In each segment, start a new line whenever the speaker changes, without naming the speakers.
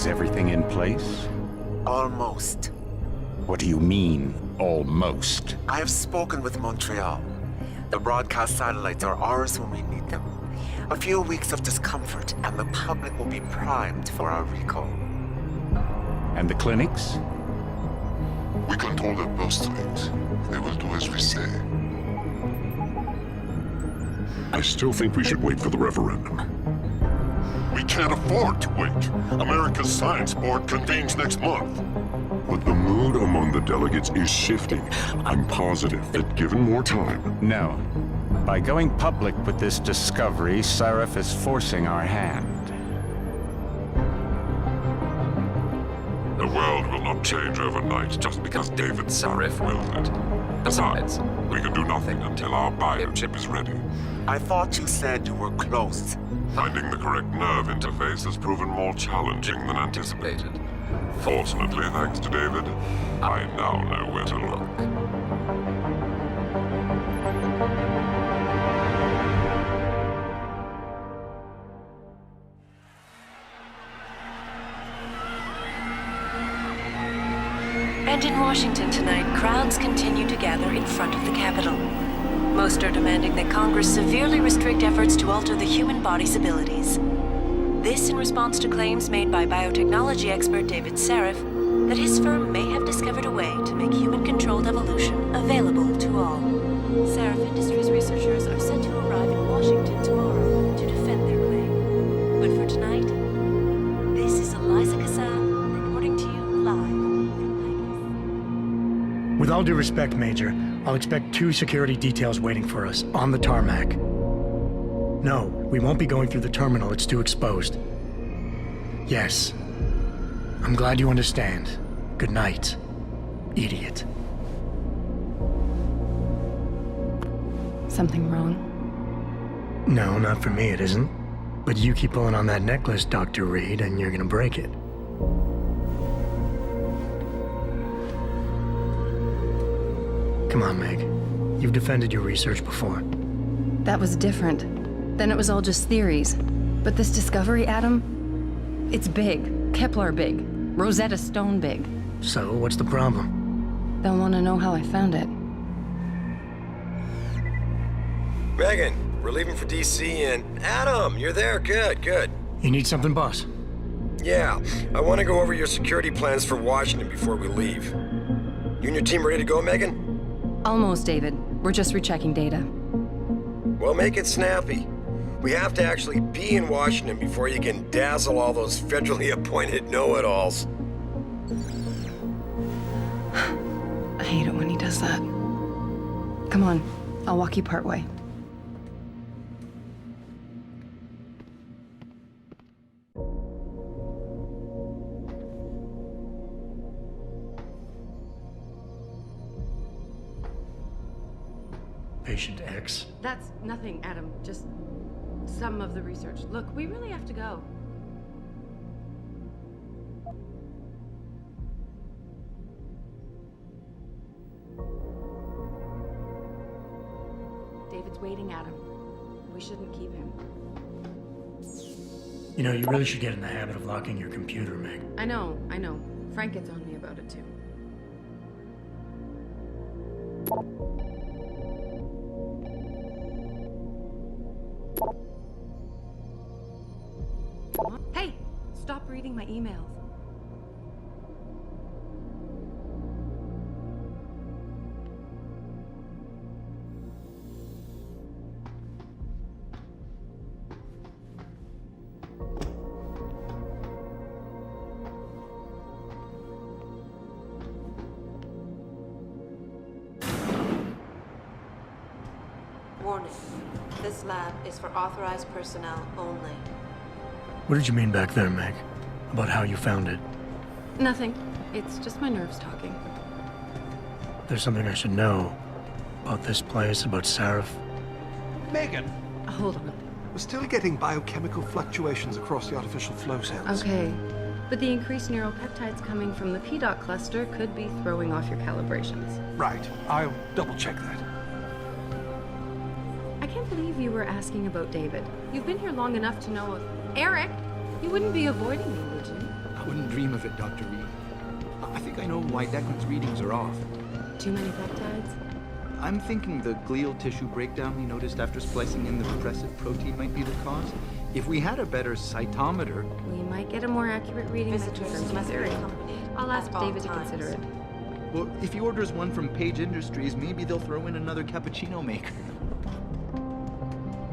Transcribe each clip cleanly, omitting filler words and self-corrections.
Is everything in place?
Almost.
What do you mean, almost?
I have spoken with Montreal. The broadcast satellites are ours when we need them. A few weeks of discomfort, and the public will be primed for our recall.
And the clinics?
We control their birth rate. They will do as we say.
I still think we should wait for the referendum.
We can't afford to wait. America's Science Board convenes next month.
But the mood among the delegates is shifting. I'm positive that given more time...
No. By going public with this discovery, Sarif is forcing our hand.
The world will not change overnight just because David Sarif willed it. Besides, we can do nothing until our biochip is ready.
I thought you said you were close.
Finding the correct nerve interface has proven more challenging than anticipated. Fortunately, thanks to David, I now know where to look.
And in Washington tonight, crowds continue to gather in front of the Capitol. Most are demanding that Congress severely restrict efforts to alter the human body's abilities. This in response to claims made by biotechnology expert David Sarif that his firm may have discovered a way to make human-controlled evolution available to all. Sarif Industries researchers are set to arrive in Washington tomorrow to defend their claim. But for tonight, this is Eliza Kassan reporting to you live from Vegas.
With all due respect, Major, I'll expect 2 security details waiting for us on the tarmac. No, we won't be going through the terminal. It's too exposed. Yes. I'm glad you understand. Good night, idiot.
Something wrong?
No, not for me, it isn't. But you keep pulling on that necklace, Dr. Reed, and you're gonna break it. Come on, Meg. You've defended your research before.
That was different. Then it was all just theories. But this discovery, Adam, it's big. Kepler big. Rosetta Stone big.
So, what's the problem?
They'll want to know how I found it.
Megan, we're leaving for DC and... Adam, you're there. Good, good.
You need something, boss?
Yeah, I want to go over your security plans for Washington before we leave. You and your team ready to go, Megan?
Almost, David. We're just rechecking data.
Well, make it snappy. We have to actually be in Washington before you can dazzle all those federally appointed know-it-alls.
I hate it when he does that. Come on, I'll walk you partway.
Patient X.
That's nothing, Adam. Just some of the research. Look, we really have to go. David's waiting, Adam. We shouldn't keep him.
You know, you really should get in the habit of locking your computer, Meg.
I know. Frank gets on me about it, too. Hey! Stop reading my emails.
Warning. This lab is for authorized personnel only.
What did you mean back there, Meg? About how you found it?
Nothing. It's just my nerves talking.
There's something I should know about this place, about Sarif.
Megan,
Hold on.
we're still getting biochemical fluctuations across the artificial flow cells.
Okay. But the increased neuropeptides coming from the P-dot cluster could be throwing off your calibrations.
Right. I'll double check that.
I can't believe you were asking about David. You've been here long enough to know... Eric! You wouldn't be avoiding me, would you?
Couldn't dream of it, Dr. Reed. I think I know why Declan's readings are off.
Too many peptides?
I'm thinking the glial tissue breakdown we noticed after splicing in the repressive protein might be the cause. If we had a better cytometer...
We might get a more accurate reading that
Visitors
confirms
must
your
be
theory.
accompanied
I'll ask
at all
David to
times.
consider it.
Well, if he orders one from Page Industries, maybe they'll throw in another cappuccino maker.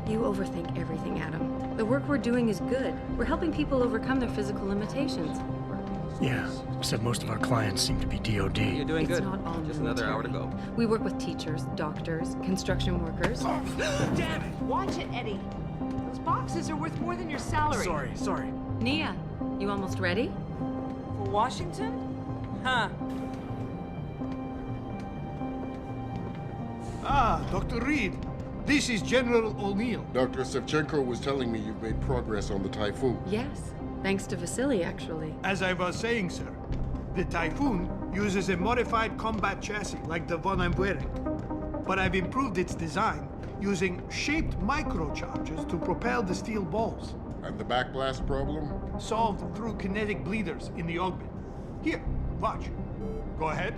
You overthink everything, Adam. The work we're doing is good. We're helping people overcome their physical limitations.
Yeah, except most of our clients seem to be DOD.
You're doing
It's
good.
not all
Just another hour to
military.
go.
We work with teachers, doctors, construction workers.
Damn it!
Watch it, Eddie. Those boxes are worth more than your salary.
Sorry.
Nia, you almost ready?
For Washington? Huh.
Ah, Dr. Reed. This is General O'Neill.
Dr. Sevchenko was telling me you've made progress on the Typhoon.
Yes, thanks to Vasily, actually.
As I was saying, sir, the Typhoon uses a modified combat chassis like the one I'm wearing. But I've improved its design using shaped microcharges to propel the steel balls.
And the backblast problem?
Solved through kinetic bleeders in the augment. Here, watch. Go ahead.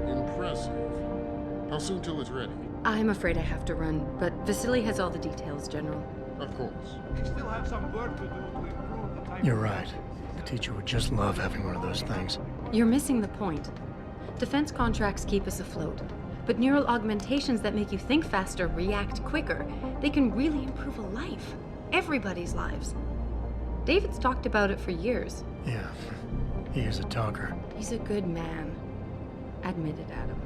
Impressive. How soon till it's ready?
I'm afraid I have to run, but Vasily has all the details, General.
Of course.
We still have some work to do to improve the Typhoon.
You're right. The teacher would just love having one of those things.
You're missing the point. Defense contracts keep us afloat, but neural augmentations that make you think faster, react quicker, they can really improve a life. Everybody's lives. David's talked about it for years.
Yeah, he is a talker.
He's a good man. Admit it, Adam.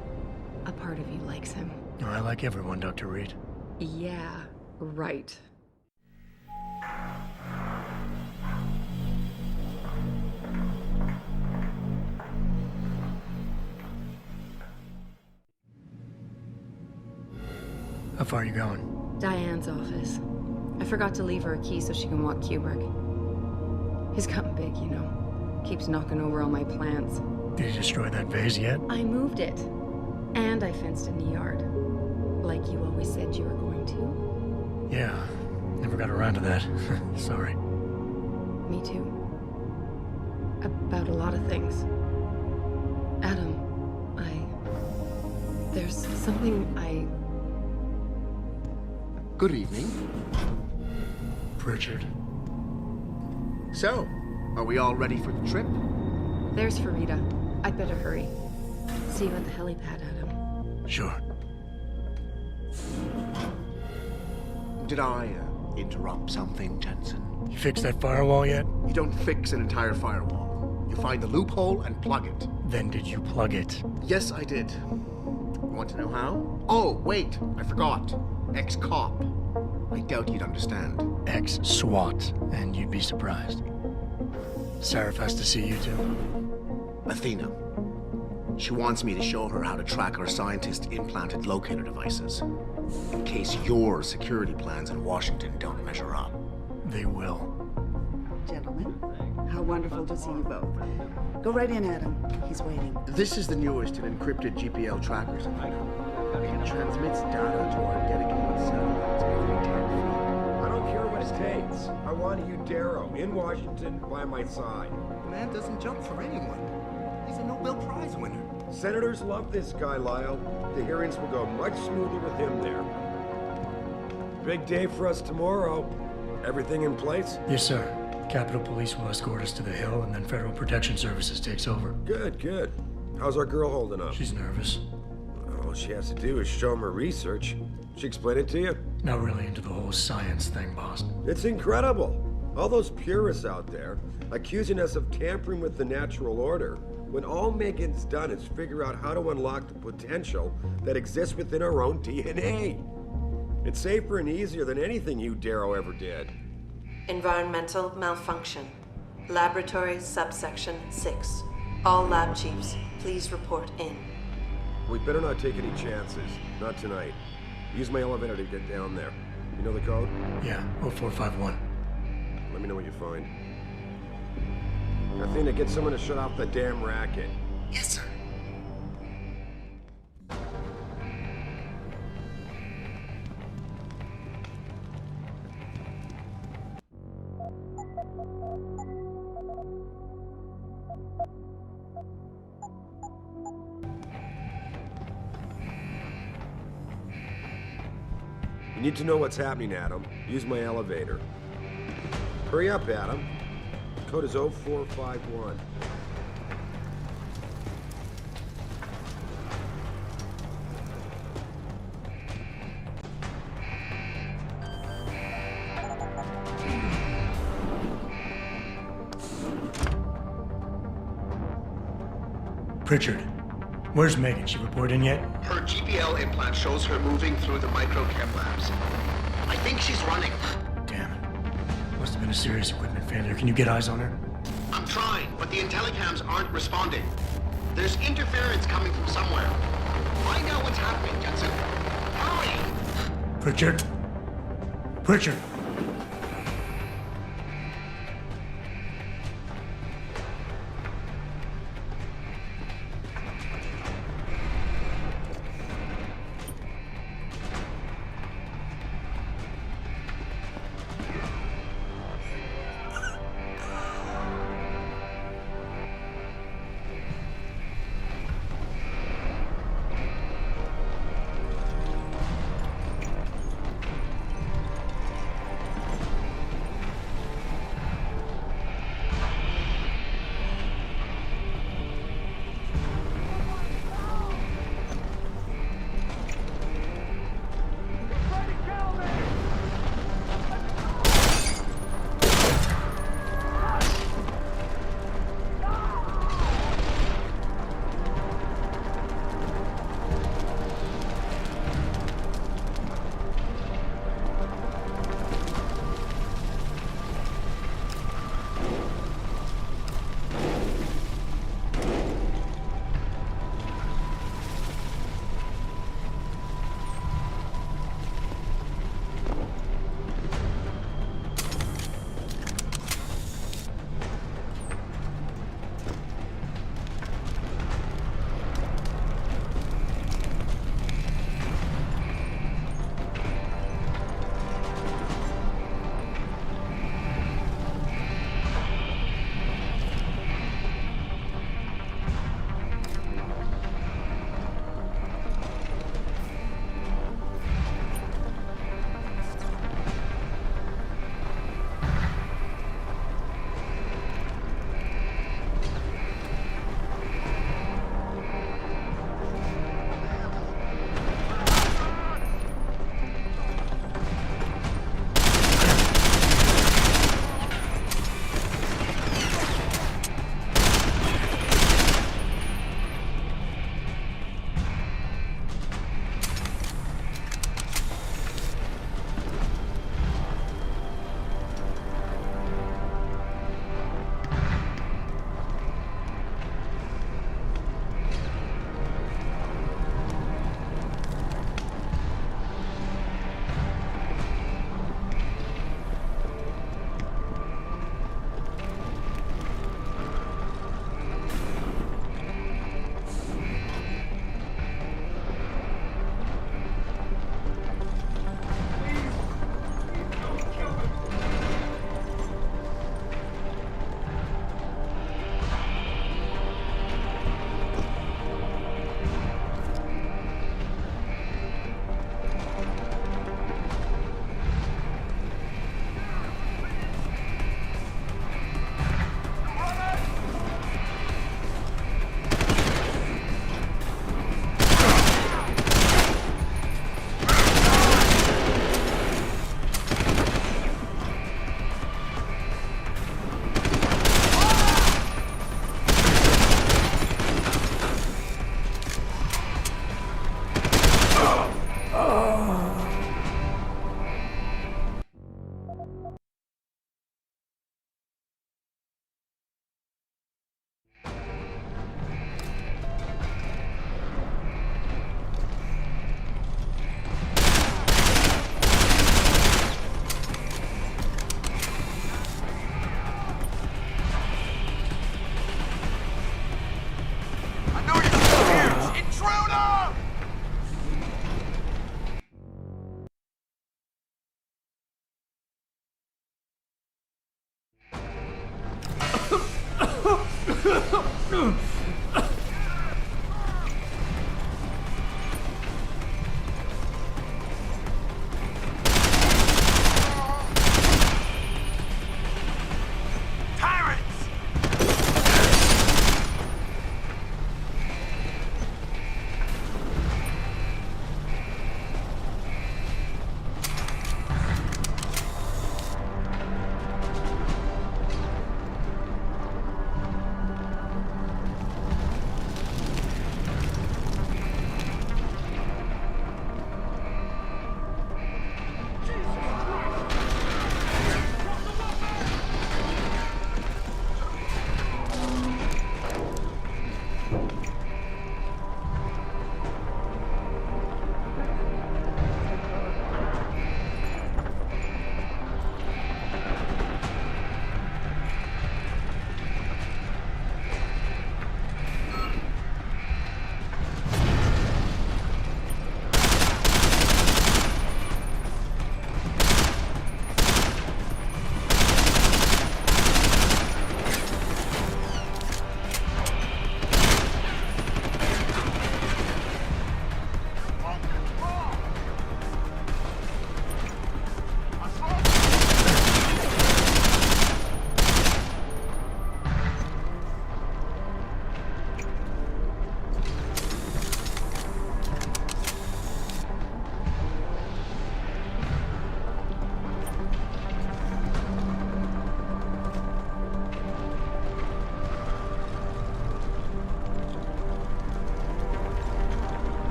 A part of you likes him.
I like everyone, Dr. Reed.
Yeah, right.
How far are you going?
Diane's office. I forgot to leave her a key so she can walk Kubrick. He's gotten big, you know. Keeps knocking over all my plants.
Did you destroy that vase yet?
I moved it. And I fenced in the yard. Like you always said you were going to.
Yeah, never got around to that. Sorry.
Me too. About a lot of things. Adam, there's something
Good evening.
Pritchard.
So, are we all ready for the trip?
There's Farida. I'd better hurry. See you at the helipad, Adam.
Sure.
Did I interrupt something, Jensen?
You fixed that firewall yet?
You don't fix an entire firewall. You find the loophole and plug it.
Then did you plug it?
Yes, I did. Want to know how? Oh, wait, I forgot. Ex-cop. I doubt you'd understand.
Ex-SWAT, and you'd be surprised. Sarif has to see you too.
Athena. She wants me to show her how to track our scientist-implanted locator devices. In case your security plans in Washington don't measure up.
They will.
Gentlemen, how wonderful to see you both. Go right in, Adam. He's waiting.
This is the newest in encrypted GPL trackers. It transmits data to our dedicated satellites every 10 feet.
I don't care what it takes. I want you, Darrow, in Washington by my side.
The man doesn't jump for anyone. He's a Nobel Prize winner.
Senators love this guy, Lyle. The hearings will go much smoother with him there. Big day for us tomorrow. Everything in place?
Yes, sir. Capitol Police will escort us to the Hill, and then Federal Protection Services takes over.
Good, good. How's our girl holding up?
She's nervous.
All she has to do is show him her research. She explain it to you?
Not really into the whole science thing, boss.
It's incredible. All those purists out there accusing us of tampering with the natural order, when all Megan's done is figure out how to unlock the potential that exists within our own DNA. It's safer and easier than anything you, Darrow, ever did.
Environmental malfunction. Laboratory subsection 6. All lab chiefs, please report in.
We better not take any chances. Not tonight. Use my elevator to get down there. You know the code?
Yeah, 0451.
Let me know what you find. Athena, get someone to shut off the damn racket.
Yes, sir.
You need to know what's happening, Adam. Use my elevator. Hurry up, Adam. Code is 0451.
Pritchard, where's Megan? She report in yet?
Her GPL implant shows her moving through the microchem labs. I think she's running.
Damn it. Must have been a serious equipment failure. Can you get eyes on her?
I'm trying, but the intellicams aren't responding. There's interference coming from somewhere. Find out what's happening, Jensen. Hurry!
Pritchard? Pritchard!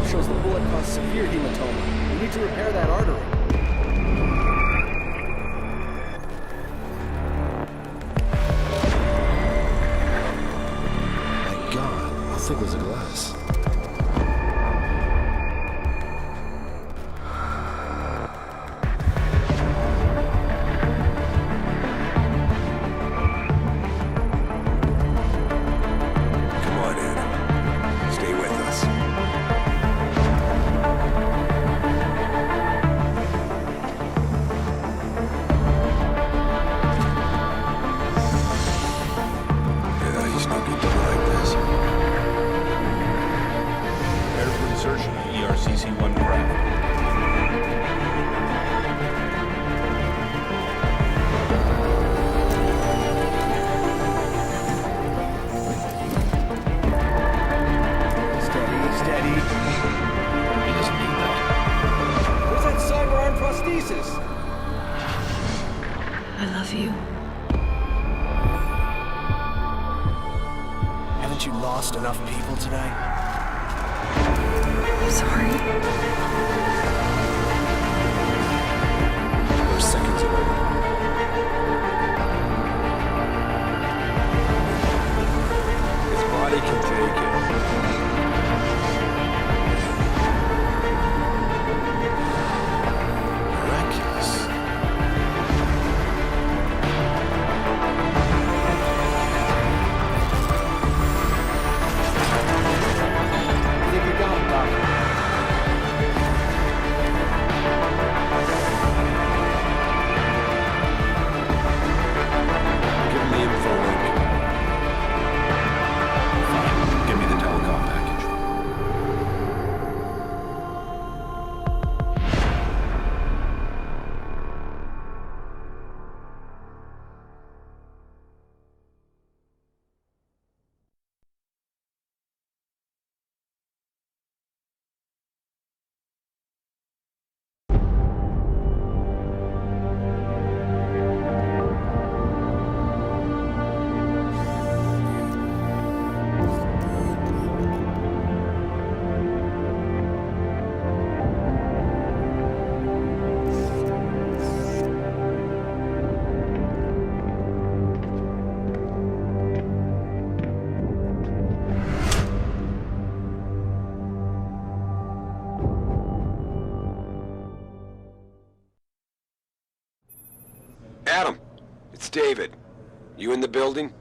shows the bullet caused severe hematoma. We need to repair that artery.
My God, how thick was the glass?
I love you.
Haven't you lost enough people today?
I'm sorry.
There's seconds away.
His body can take it.
Adam, it's David. You in the building?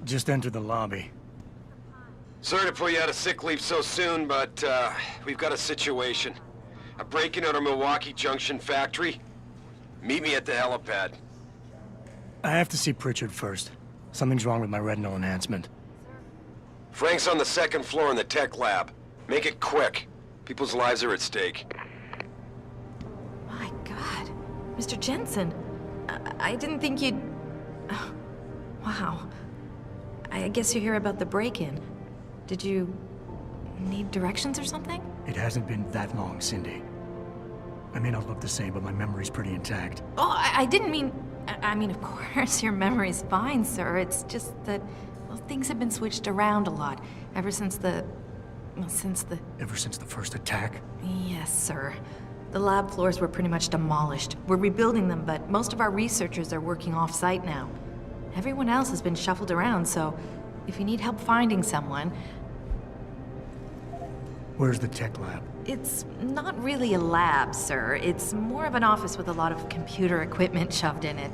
Just entered the lobby.
Sorry to put you out of sick leave so soon, but we've got a situation. A break-in at our Milwaukee Junction factory. Meet me at the helipad.
I have to see Pritchard first. Something's wrong with my retinal enhancement.
Frank's on the second floor in the tech lab. Make it quick. People's lives are at stake.
My God. Mr. Jensen. I didn't think you'd... Oh, wow. I guess you're here about the break-in. Did you need directions or something?
It hasn't been that long, Cindy. I may not look the same, but my memory's pretty intact.
Oh, I didn't mean... I mean, of course, your memory's fine, sir. It's just that, well, things have been switched around a lot ever since the... Well,
Ever since the first attack?
Yes, sir. The lab floors were pretty much demolished. We're rebuilding them, but most of our researchers are working off-site now. Everyone else has been shuffled around, so if you need help finding someone...
Where's the tech lab?
It's not really a lab, sir. It's more of an office with a lot of computer equipment shoved in it.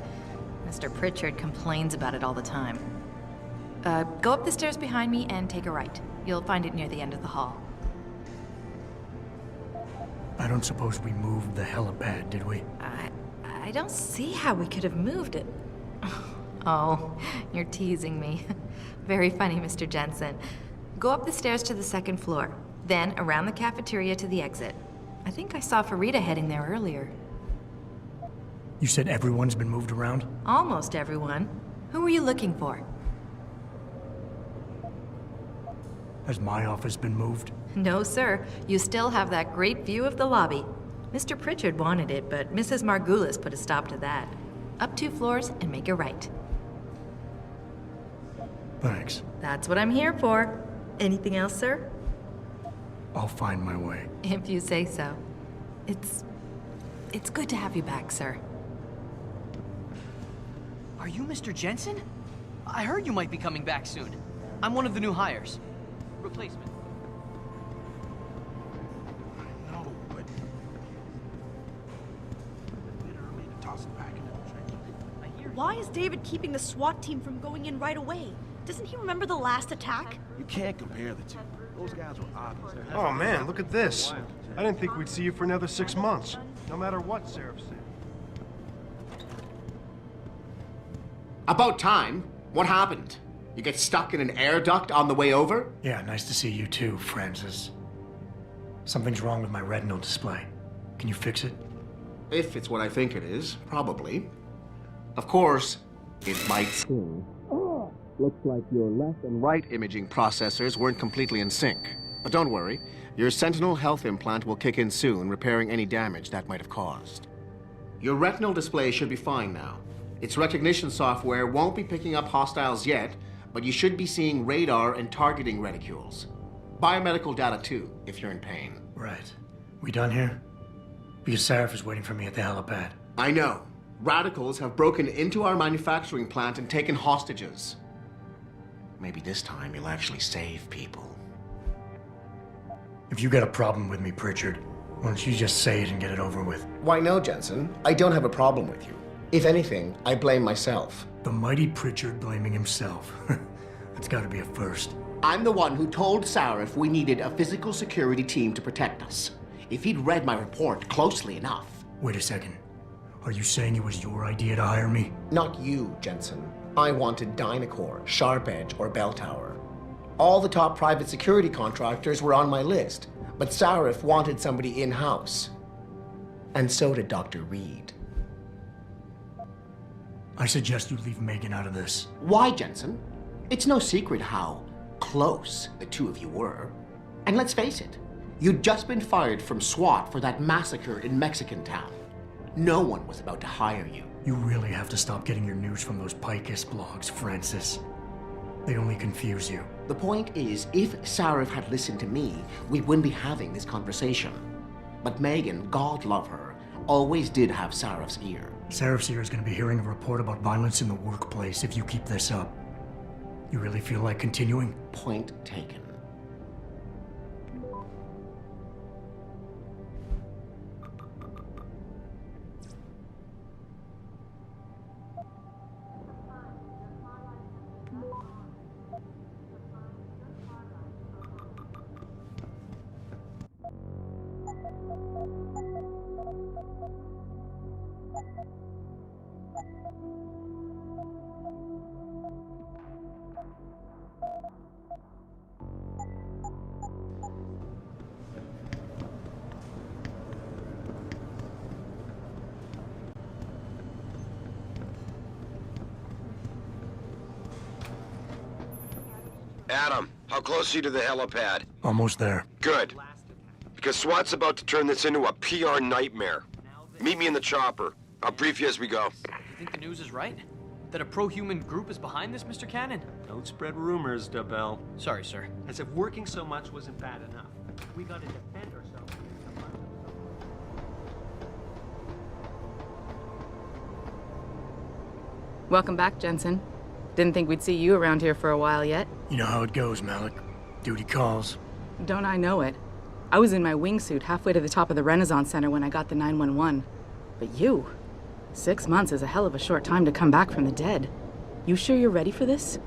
Mr. Pritchard complains about it all the time. Go up the stairs behind me and take a right. You'll find it near the end of the hall.
I don't suppose we moved the helipad, did we?
I don't see how we could have moved it. Oh, you're teasing me. Very funny, Mr. Jensen. Go up the stairs to the second floor, then around the cafeteria to the exit. I think I saw Farida heading there earlier.
You said everyone's been moved around?
Almost everyone. Who were you looking for?
Has my office been moved?
No, sir. You still have that great view of the lobby. Mr. Pritchard wanted it, but Mrs. Margulis put a stop to that. Up 2 floors and make a right.
Thanks.
That's what I'm here for. Anything else, sir?
I'll find my way.
If you say so. It's good to have you back, sir.
Are you Mr. Jensen? I heard you might be coming back soon. I'm one of the new hires. Replacement.
No, but... A bit early to toss it back into the trenches.
Why is David keeping the SWAT team from going in right away? Doesn't he remember the last attack?
You can't compare the two. Those guys were obvious.
Oh man, look at this. I didn't think we'd see you for another 6 months. No matter what Seraph said.
About time. What happened? You get stuck in an air duct on the way over?
Yeah, nice to see you too, Francis. Something's wrong with my retinal display. Can you fix it?
If it's what I think it is, probably. Of course, it might still. Looks like your left and right imaging processors weren't completely in sync. But don't worry, your Sentinel health implant will kick in soon, repairing any damage that might have caused. Your retinal display should be fine now. Its recognition software won't be picking up hostiles yet, but you should be seeing radar and targeting reticules. Biomedical data too, if you're in pain.
Right. We done here? Because Seraph is waiting for me at the helipad.
I know. Radicals have broken into our manufacturing plant and taken hostages. Maybe this time you'll actually save people.
If you got a problem with me, Pritchard, why don't you just say it and get it over with?
Why no, Jensen. I don't have a problem with you. If anything, I blame myself.
The mighty Pritchard blaming himself. That's gotta be a first.
I'm the one who told Sarif we needed a physical security team to protect us. If he'd read my report closely enough.
Wait a second. Are you saying it was your idea to hire me?
Not you, Jensen. I wanted Dynacore, Sharp Edge, or Bell Tower. All the top private security contractors were on my list, but Sarif wanted somebody in-house. And so did Dr. Reed.
I suggest you leave Megan out of this.
Why, Jensen? It's no secret how close the two of you were. And let's face it, you'd just been fired from SWAT for that massacre in Mexican town. No one was about to hire you.
You really have to stop getting your news from those Picus blogs, Francis. They only confuse you.
The point is, if Sarif had listened to me, we wouldn't be having this conversation. But Megan, God love her, always did have Sarif's ear.
Sarif's ear is going to be hearing a report about violence in the workplace if you keep this up. You really feel like continuing?
Point taken.
Adam, how close are you to the helipad?
Almost there.
Good. Because SWAT's about to turn this into a PR nightmare. Meet me in the chopper. I'll brief you as we go.
You think the news is right? That a pro-human group is behind this, Mr. Cannon?
Don't spread rumors, Dabell.
Sorry, sir.
As if working so much wasn't bad enough. We gotta defend ourselves.
Welcome back, Jensen. Didn't think we'd see you around here for a while yet.
You know how it goes, Malik. Duty calls.
Don't I know it? I was in my wingsuit halfway to the top of the Renaissance Center when I got the 911. But you? 6 months is a hell of a short time to come back from the dead. You sure you're ready for this?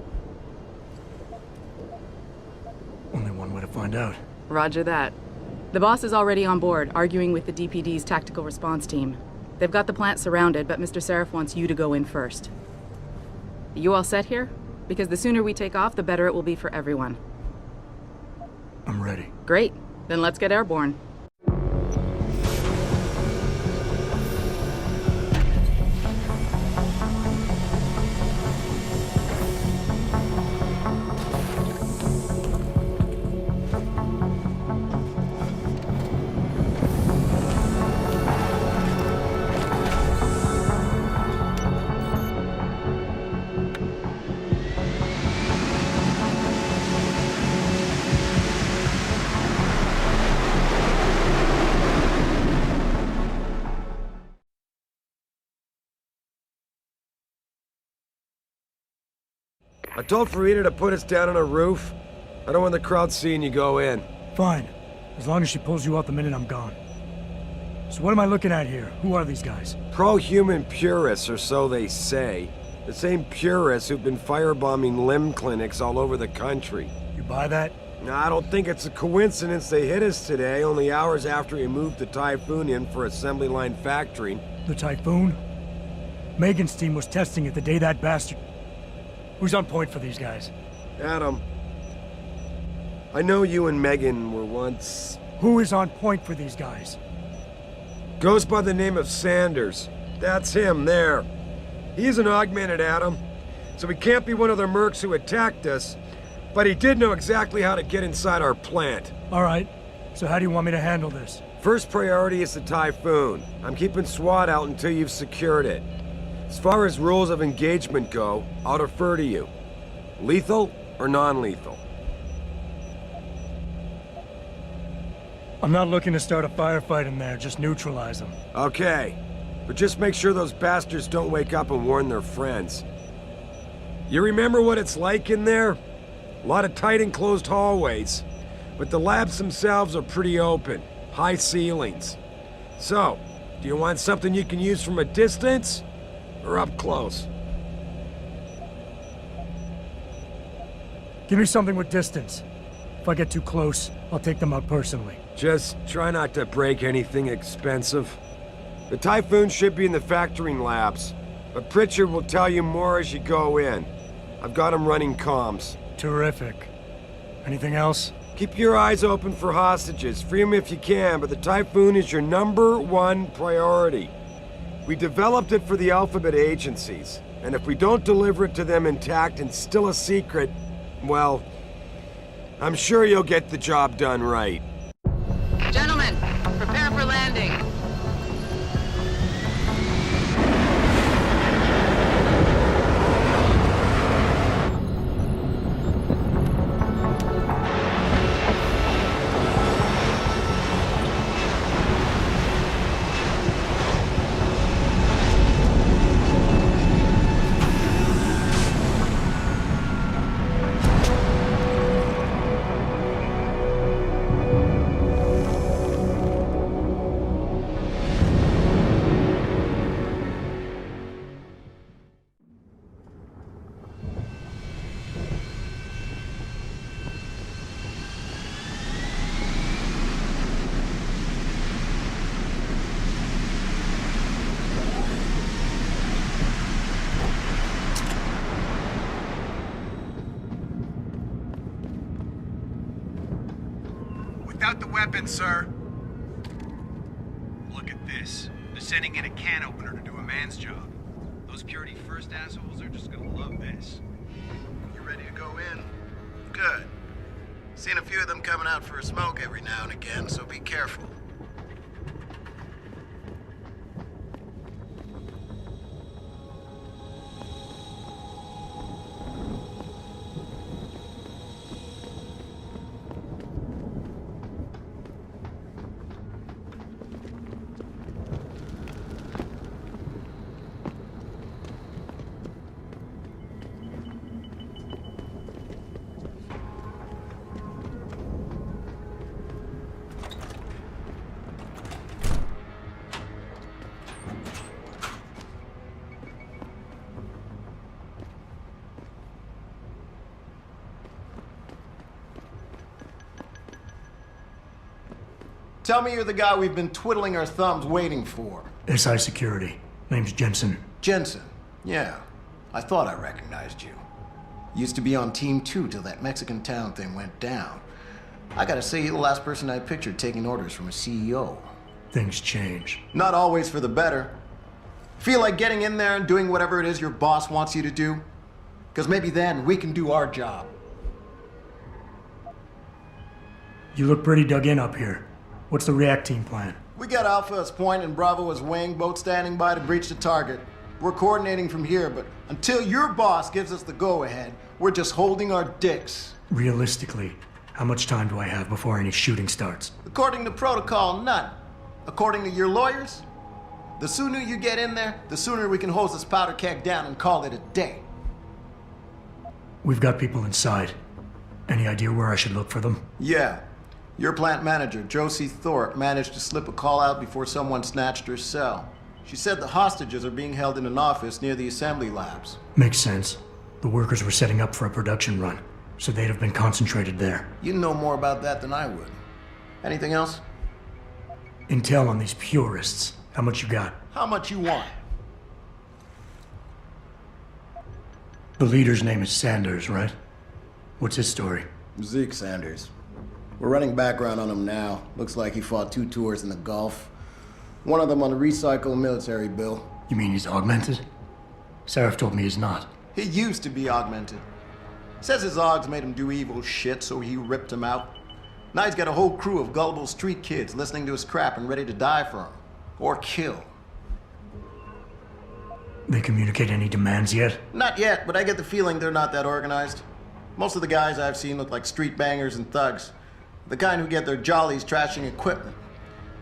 Only one way to find out.
Roger that. The boss is already on board, arguing with the DPD's tactical response team. They've got the plant surrounded, but Mr. Sarif wants you to go in first. You all set here? Because the sooner we take off, the better it will be for everyone.
I'm ready.
Great. Then let's get airborne.
I told Farida to put us down on a roof. I don't want the crowd seeing you go in.
Fine. As long as she pulls you out the minute I'm gone. So what am I looking at here? Who are these guys?
Pro-human purists, or so they say. The same purists who've been firebombing limb clinics all over the country.
You buy that?
No, I don't think it's a coincidence they hit us today, only hours after we moved the Typhoon in for assembly line factory.
The Typhoon? Megan's team was testing it the day that bastard... Who's on point for these guys?
Adam. I know you and Megan were once...
Who is on point for these guys?
Goes by the name of Sanders. That's him, there. He's an augmented Adam, so he can't be one of the mercs who attacked us, but he did know exactly how to get inside our plant.
All right. So how do you want me to handle this?
First priority is the Typhoon. I'm keeping SWAT out until you've secured it. As far as rules of engagement go, I'll defer to you. Lethal or non-lethal?
I'm not looking to start a firefight in there, just neutralize them.
Okay, but just make sure those bastards don't wake up and warn their friends. You remember what it's like in there? A lot of tight enclosed hallways, but the labs themselves are pretty open, high ceilings. So, do you want something you can use from a distance? Or up close?
Give me something with distance. If I get too close, I'll take them out personally.
Just try not to break anything expensive. The Typhoon should be in the factoring labs, but Pritchard will tell you more as you go in. I've got him running comms.
Terrific. Anything else?
Keep your eyes open for hostages. Free them if you can, but the Typhoon is your #1 priority. We developed it for the Alphabet agencies, and if we don't deliver it to them intact and still a secret, well, I'm sure you'll get the job done right.
Gentlemen, prepare for landing.
Without the weapon, sir. Look at this. They're sending in a can opener to do a man's job. Those Purity First assholes are just gonna love this. You ready to go in?
Good. Seen a few of them coming out for a smoke every now and again, so be careful. Tell me you're the guy we've been twiddling our thumbs waiting for.
SI Security. Name's Jensen.
Jensen. Yeah. I thought I recognized you. Used to be on Team 2 till that Mexican town thing went down. I gotta say, you're the last person I pictured taking orders from a CEO.
Things change.
Not always for the better. Feel like getting in there and doing whatever it is your boss wants you to do? Because maybe then we can do our job.
You look pretty dug in up here. What's the react team plan?
We got Alpha as point and Bravo as wing, both standing by to breach the target. We're coordinating from here, but until your boss gives us the go-ahead, we're just holding our dicks.
Realistically, how much time do I have before any shooting starts?
According to protocol, none. According to your lawyers, the sooner you get in there, the sooner we can hose this powder keg down and call it a day.
We've got people inside. Any idea where I should look for them?
Yeah. Your plant manager, Josie Thorpe, managed to slip a call out before someone snatched her cell. She said the hostages are being held in an office near the assembly labs.
Makes sense. The workers were setting up for a production run, so they'd have been concentrated there.
You know more about that than I would. Anything else?
Intel on these purists. How much you got?
How much you want?
The leader's name is Sanders, right? What's his story?
Zeke Sanders. We're running background on him now. Looks like he fought 2 tours in the Gulf. One of them on a recycled military bill.
You mean he's augmented? Sarif told me he's not.
He used to be augmented. Says his augs made him do evil shit, so he ripped him out. Now he's got a whole crew of gullible street kids listening to his crap and ready to die for him. Or kill.
They communicate any demands yet?
Not yet, but I get the feeling they're not that organized. Most of the guys I've seen look like street bangers and thugs. The kind who get their jollies trashing equipment.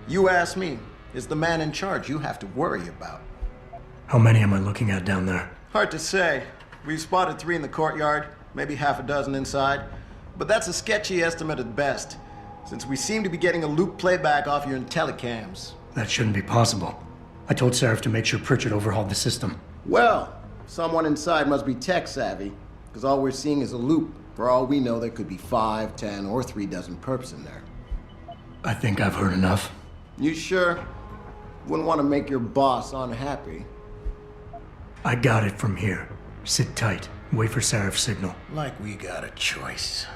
You ask me, is the man in charge you have to worry about.
How many am I looking at down there?
Hard to say. We've spotted 3 in the courtyard, maybe half a dozen inside. But that's a sketchy estimate at best, since we seem to be getting a loop playback off your intellicams.
That shouldn't be possible. I told Sarif to make sure Pritchard overhauled the system.
Well, someone inside must be tech savvy, because all we're seeing is a loop. For all we know, there could be 5, 10, or 3 dozen perps in there.
I think I've heard enough.
You sure? Wouldn't want to make your boss unhappy.
I got it from here. Sit tight. Wait for Sarif's signal.
Like we got a choice.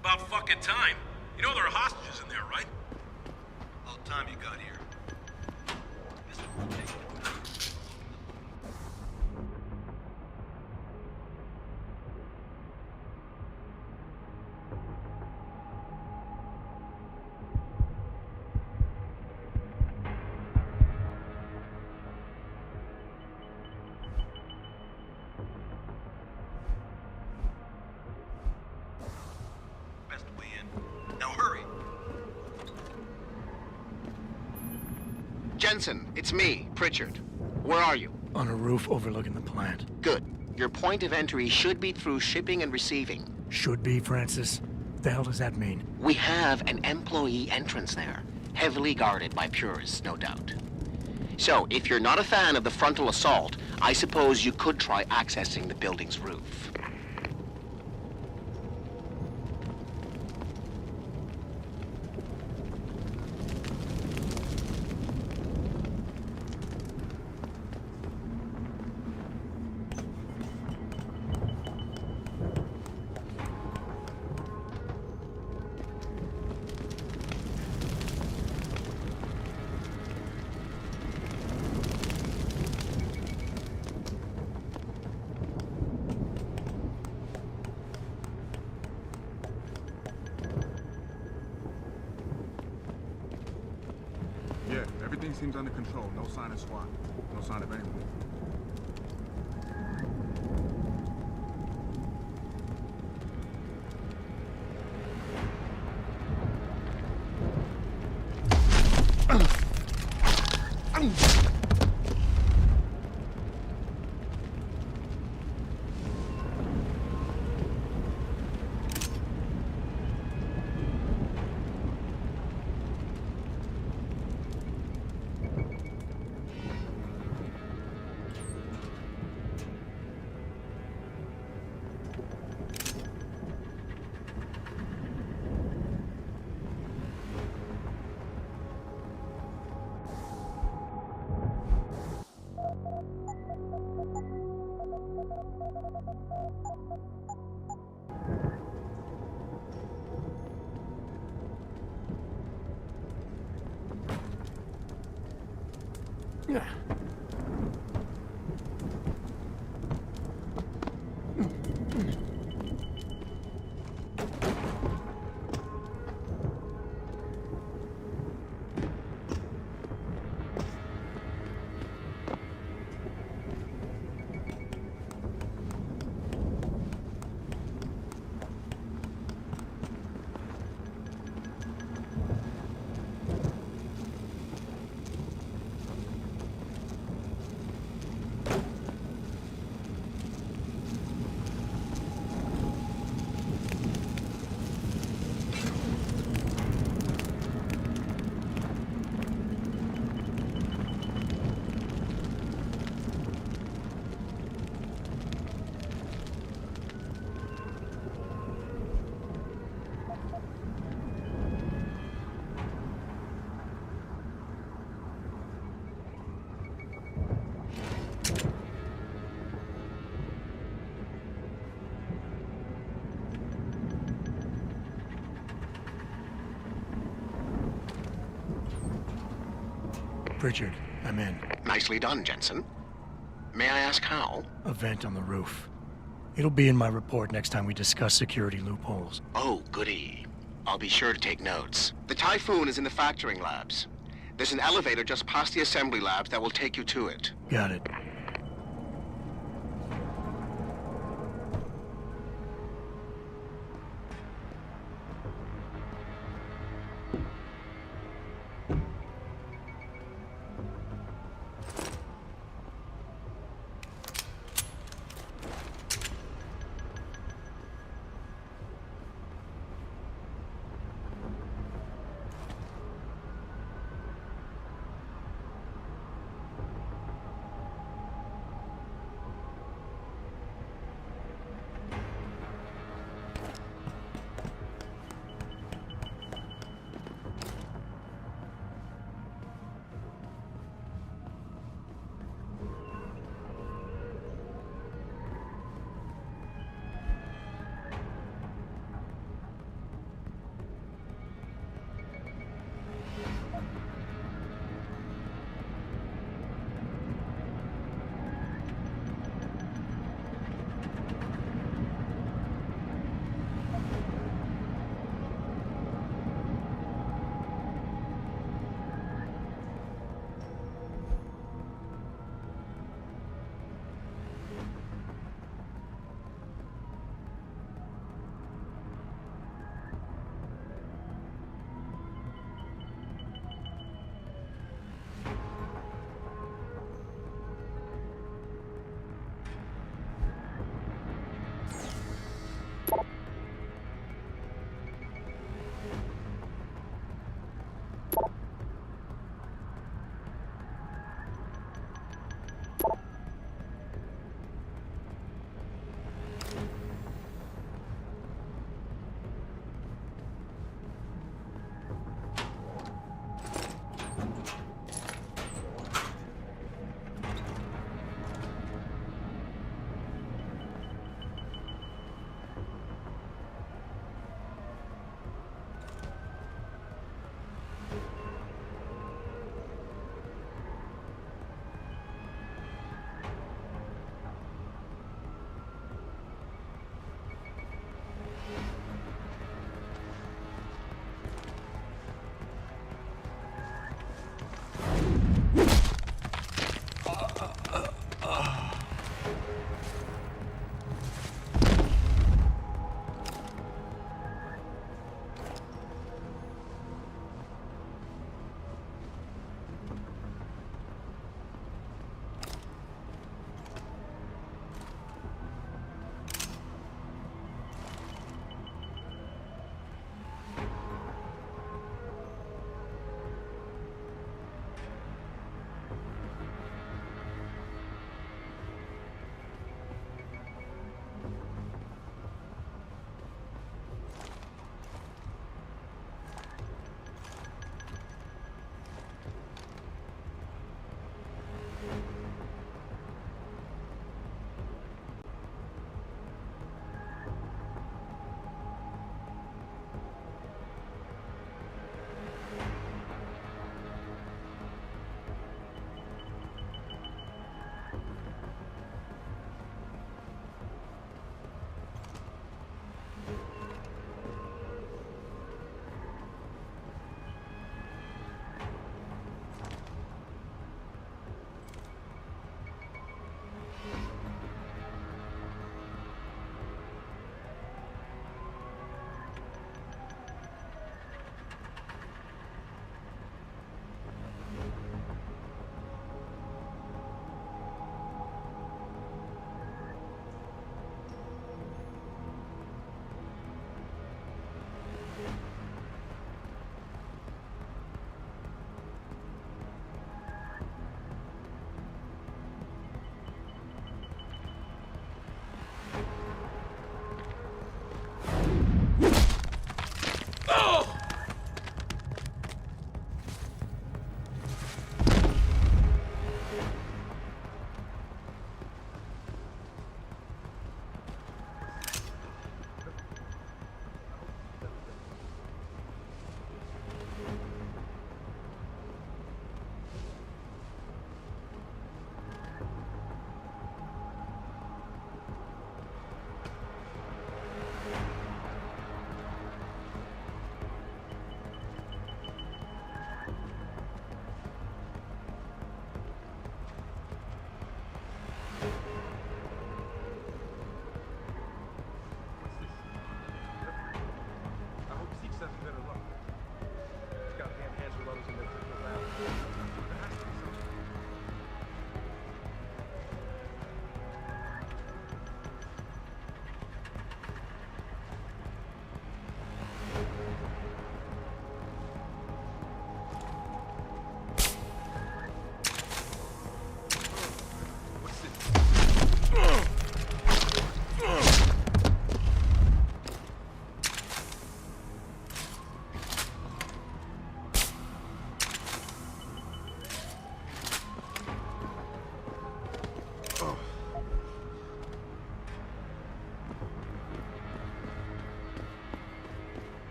About fucking time. You know there are hostages in there, right? All the time you got here. This will take.
Jensen, it's me, Pritchard. Where are you?
On a roof overlooking the plant.
Good. Your point of entry should be through shipping and receiving.
Should be, Francis. What the hell does that mean?
We have an employee entrance there, heavily guarded by purists, no doubt. So, if you're not a fan of the frontal assault, I suppose you could try accessing the building's roof.
Everything seems under control. No sign of SWAT. No sign of anyone.
Richard, I'm in.
Nicely done, Jensen. May I ask how?
A vent on the roof. It'll be in my report next time we discuss security loopholes.
Oh, goody. I'll be sure to take notes. The Typhoon is in the factoring labs. There's an elevator just past the assembly labs that will take you to it.
Got it.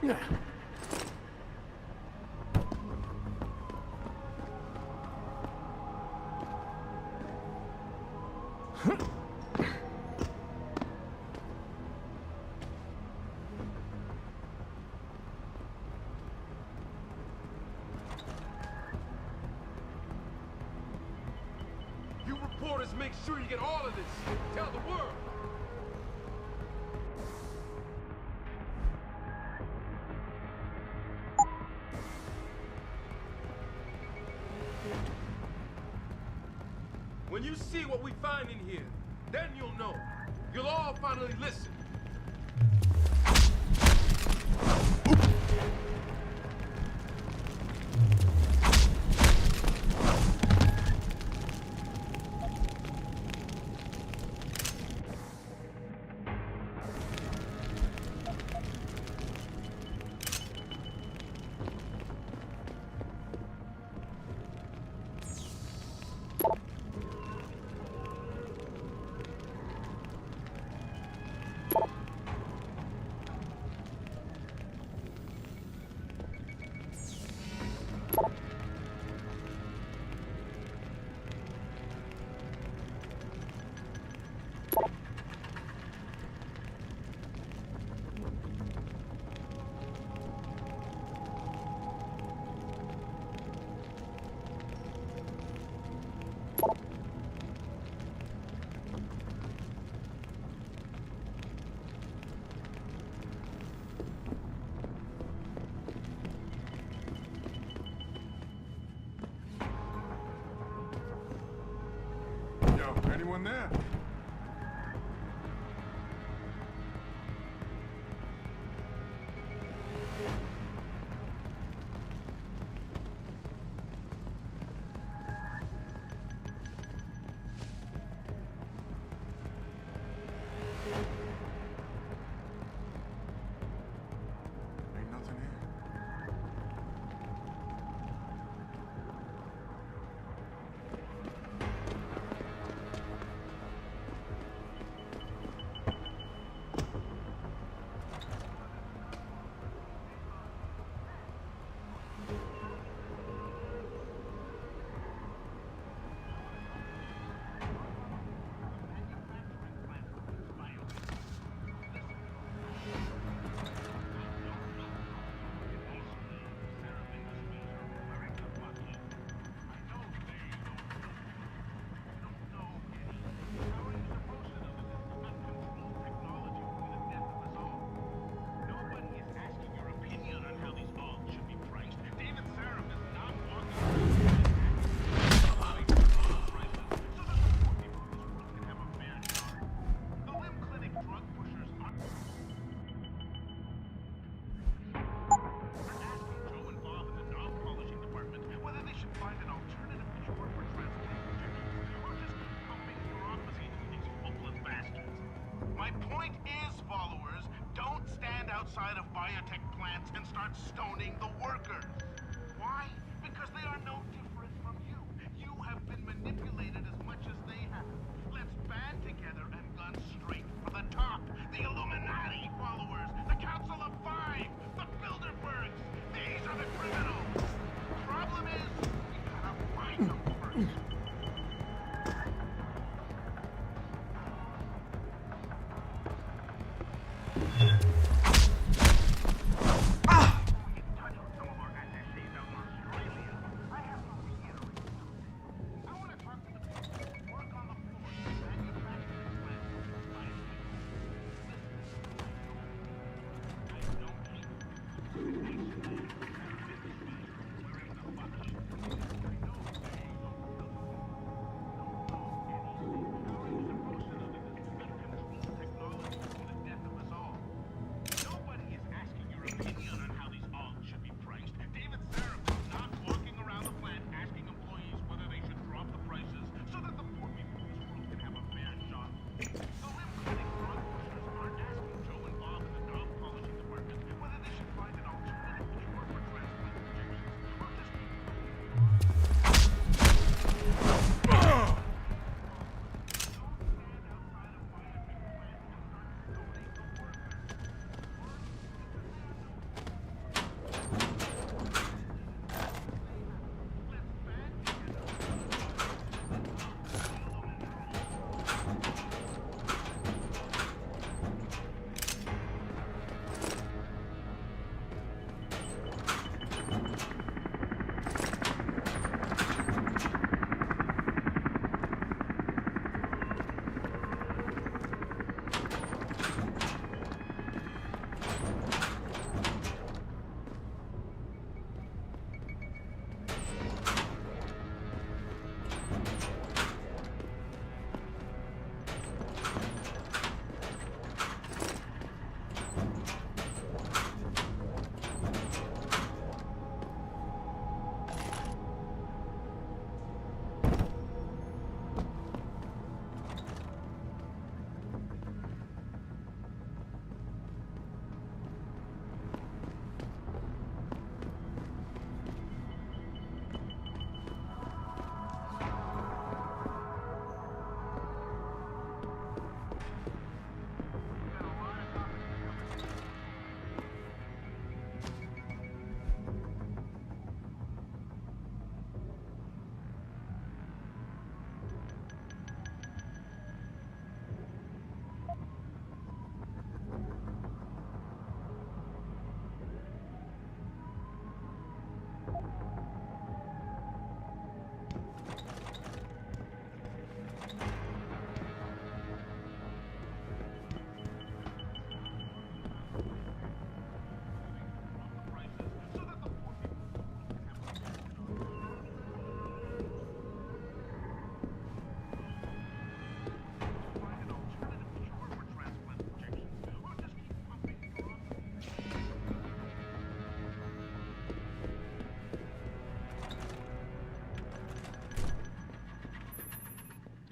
You reporters make sure you get all of this. Tell the world. When you see what we find in here, then you'll know. You'll all finally listen.
Anyone there? Ain't nothing here.
My point is, followers, don't stand outside of biotech plants and start stoning the workers. Why? Because they are no different from you. You have been manipulated as much as they have. Let's band together and gun straight for the top. The Illuminati followers, the Council of Five, the Bilderbergs. These are the criminals. Problem is, we gotta find them first.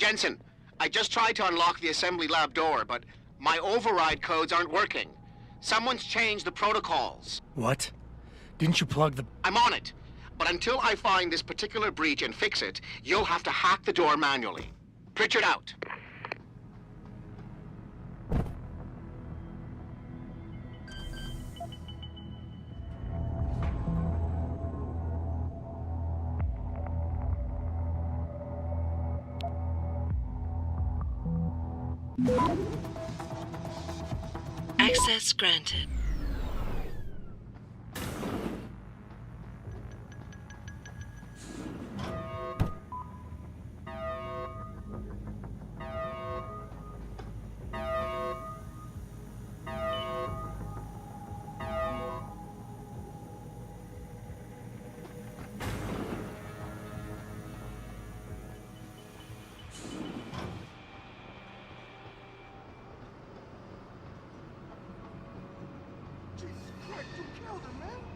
Jensen, I just tried to unlock the assembly lab door, but my override codes aren't working. Someone's changed the protocols.
What? Didn't you plug the...
I'm on it. But until I find this particular breach and fix it, you'll have to hack the door manually. Pritchard out.
Access granted.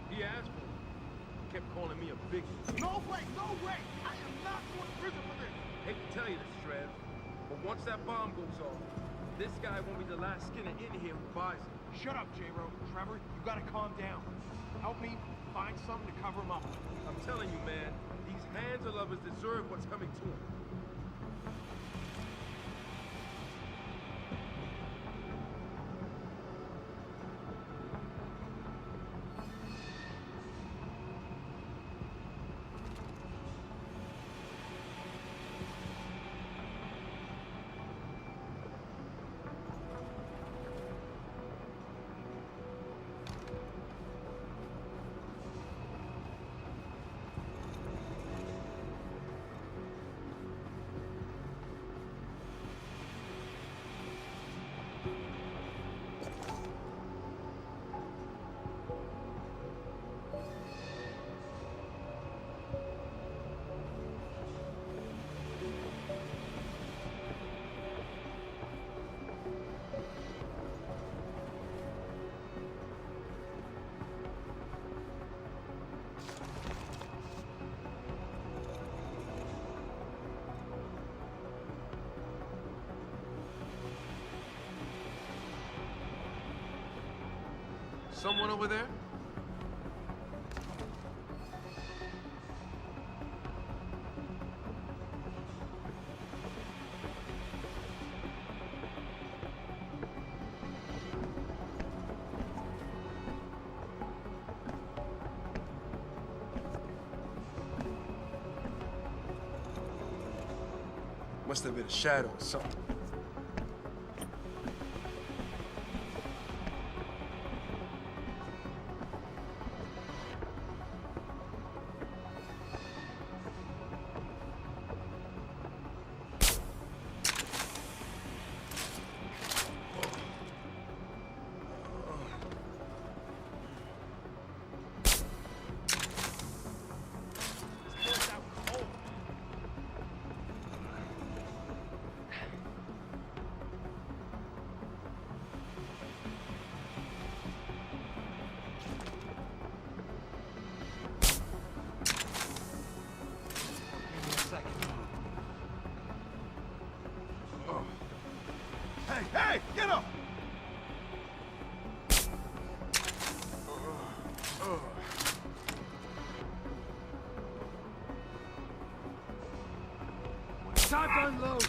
He asked for it. Kept calling me a big...
No way, no way! I am not going to prison for this!
Hate to tell you this, Trev, but once that bomb goes off, this guy won't be the last Skinner in here who buys it.
Shut up, J-Ro. Trevor, you gotta calm down. Help me find something to cover him up.
I'm telling you, man, these Hansa lovers deserve what's coming to them. Someone over there? Must have been a shadow or something.
Hey, get up!
Time to unload!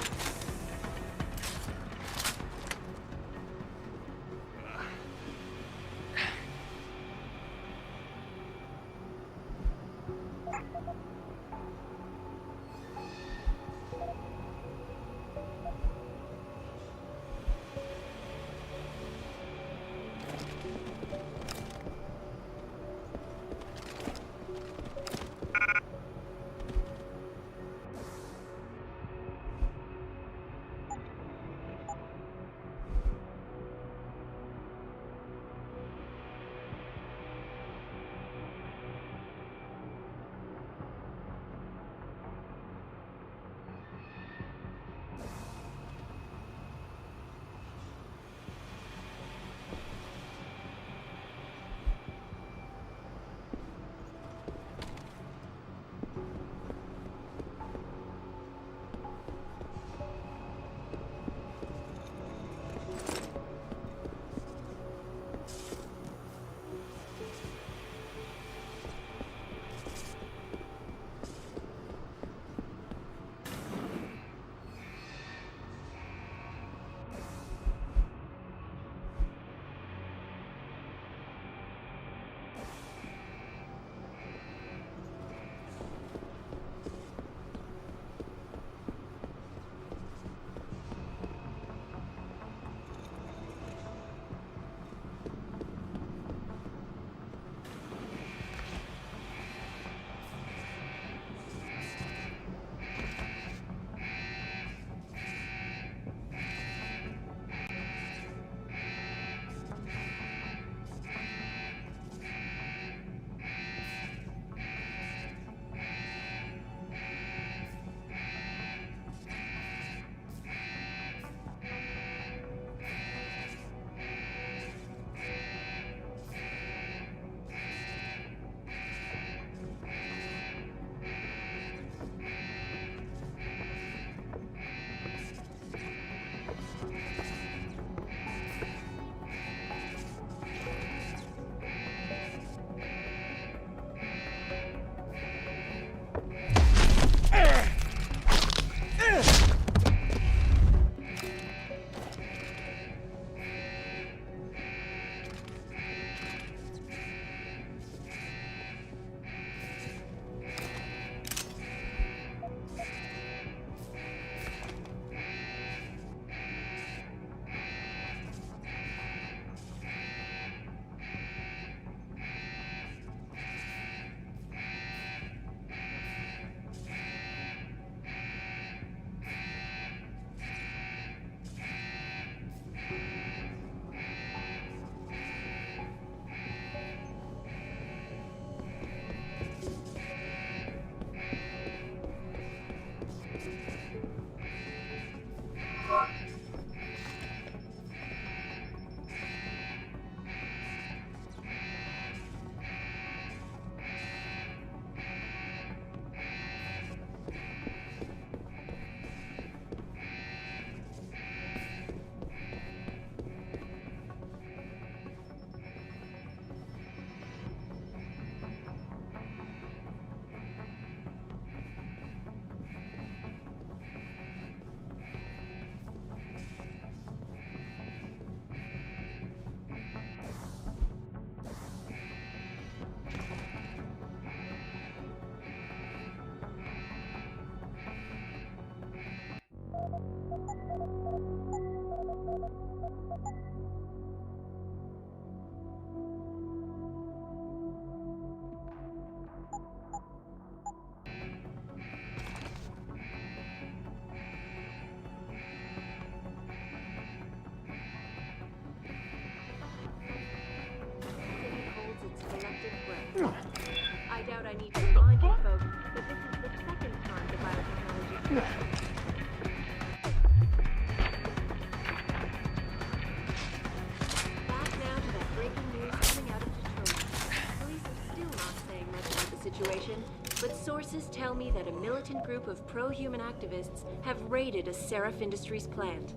but sources tell me that a militant group of pro-human activists have raided a Seraph Industries plant.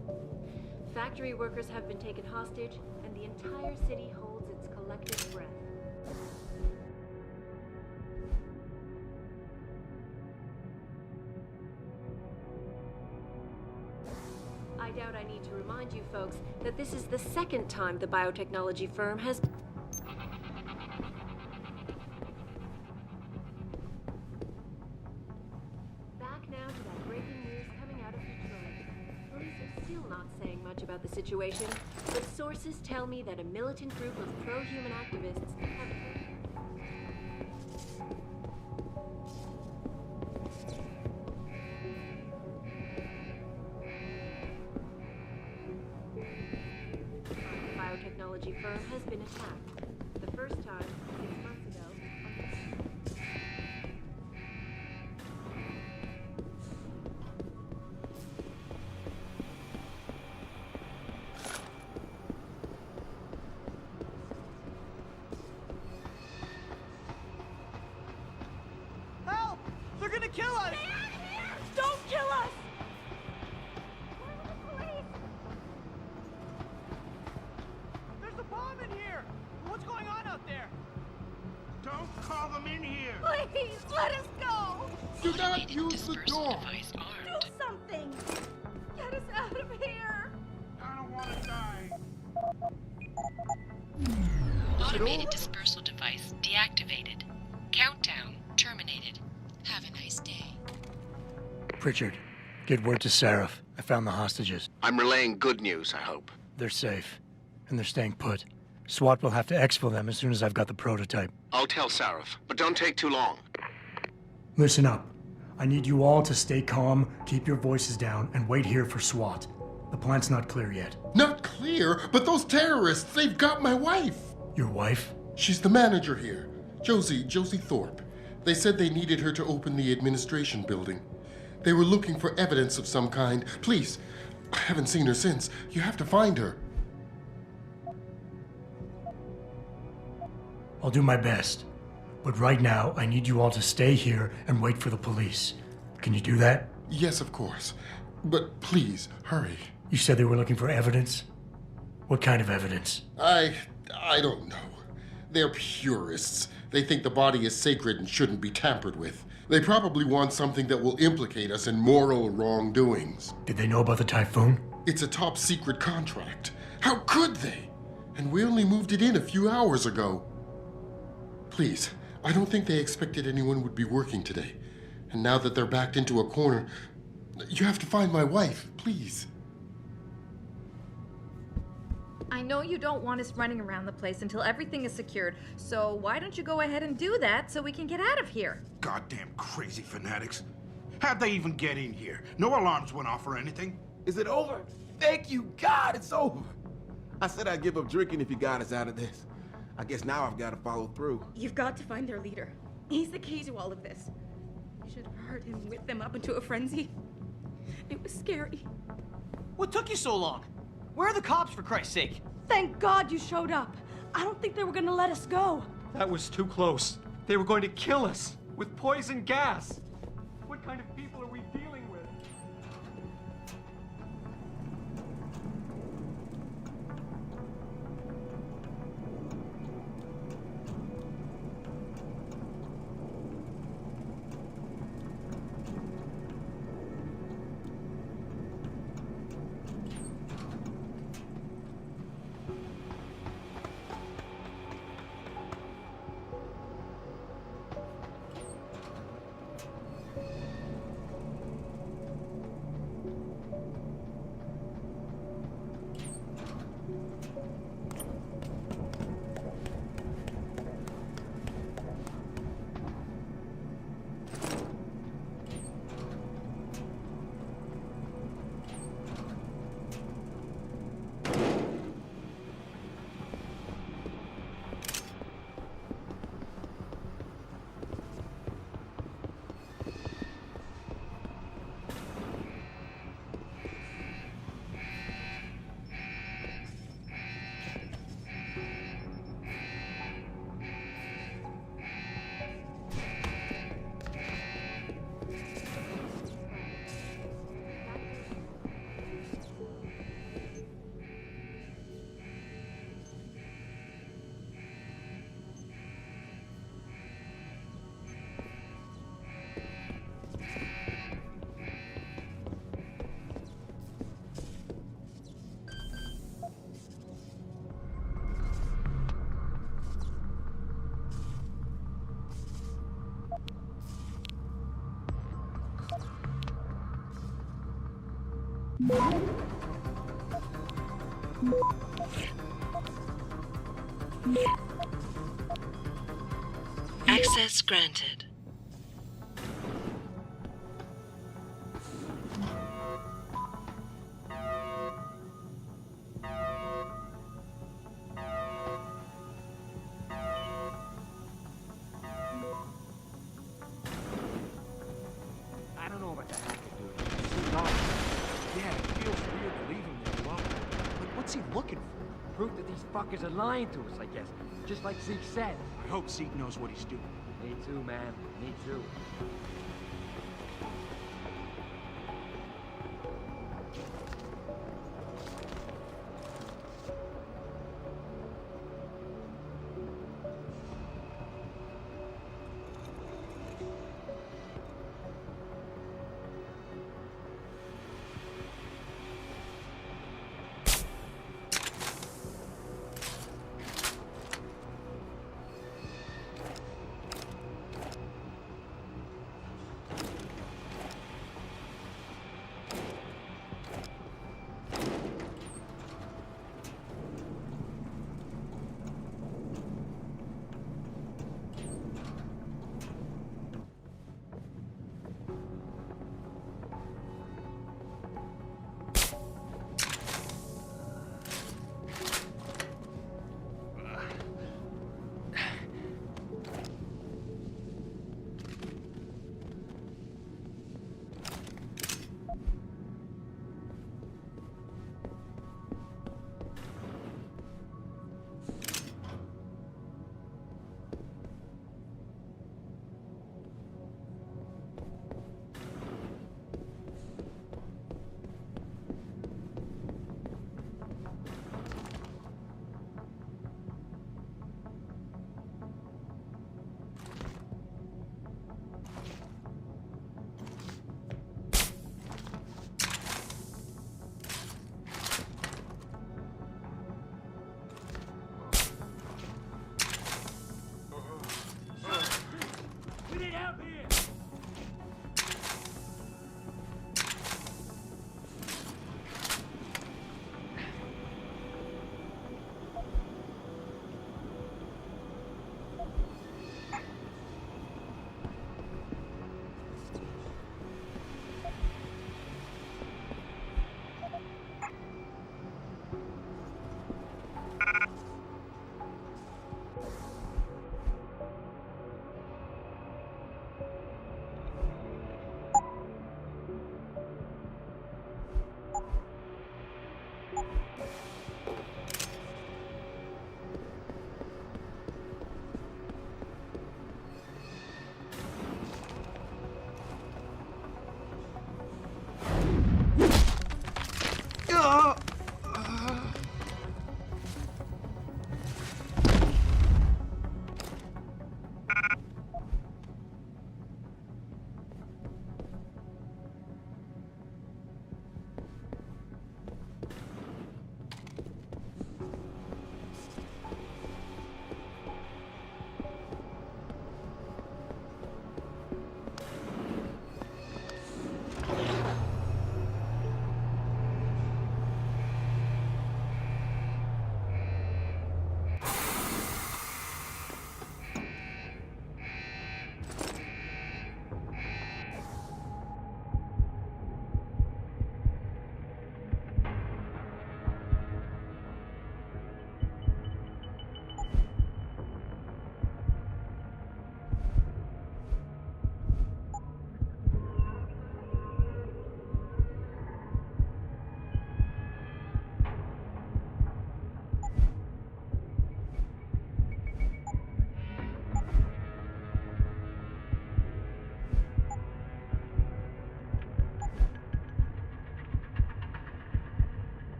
Factory workers have been taken hostage, and the entire city holds its collective breath. I doubt I need to remind you folks that this is the second time the biotechnology firm has... Back now to that breaking news coming out of Detroit. Police are still not saying much about the situation, but sources tell me that a militant group of pro-human activists have... biotechnology firm has been attacked. The first time, 6 months ago.
Help! They're gonna kill us!
Don't kill us!
There's a bomb in here! What's going on out there?
Don't call them in here!
Please, let us go!
Do not use the door!
Do something! Get us out of here!
I don't want to die.
Automated dispersal device deactivated. Countdown terminated. Have a nice day.
Pritchard, get word to Seraph. I found the hostages.
I'm relaying good news, I hope.
They're safe, and they're staying put. SWAT will have to exfil them as soon as I've got the prototype.
I'll tell Sarif, but don't take too long.
Listen up. I need you all to stay calm, keep your voices down, and wait here for SWAT. The plant's not clear yet.
Not clear, but those terrorists, they've got my wife!
Your wife?
She's the manager here. Josie Thorpe. They said they needed her to open the administration building. They were looking for evidence of some kind. Please, I haven't seen her since. You have to find her.
I'll do my best. But right now, I need you all to stay here and wait for the police. Can you do that?
Yes, of course. But please, hurry.
You said they were looking for evidence? What kind of evidence?
I don't know. They're purists. They think the body is sacred and shouldn't be tampered with. They probably want something that will implicate us in moral wrongdoings.
Did they know about the typhoon?
It's a top secret contract. How could they? And we only moved it in a few hours ago. Please, I don't think they expected anyone would be working today. And now that they're backed into a corner, you have to find my wife, please.
I know you don't want us running around the place until everything is secured, so why don't you go ahead and do that so we can get out of here?
Goddamn crazy fanatics. How'd they even get in here? No alarms went off or anything.
Is it over? Thank you, God, it's over. I said I'd give up drinking if you got us out of this. I guess now I've got to follow through.
You've got to find their leader. He's the key to all of this. You should have heard him whip them up into a frenzy. It was scary.
What took you so long? Where are the cops, for Christ's sake?
Thank God you showed up. I don't think they were gonna let us go.
That was too close. They were going to kill us with poison gas. What kind of people are we dealing with?
Access granted.
I don't know what the heck to do. It seems odd. Yeah, it feels weird leaving him alone. But what's he looking for? Proof that these fuckers are lying to us, I guess. Just like Zeke said. I hope Zeke knows what he's doing. Me too, man. Me too.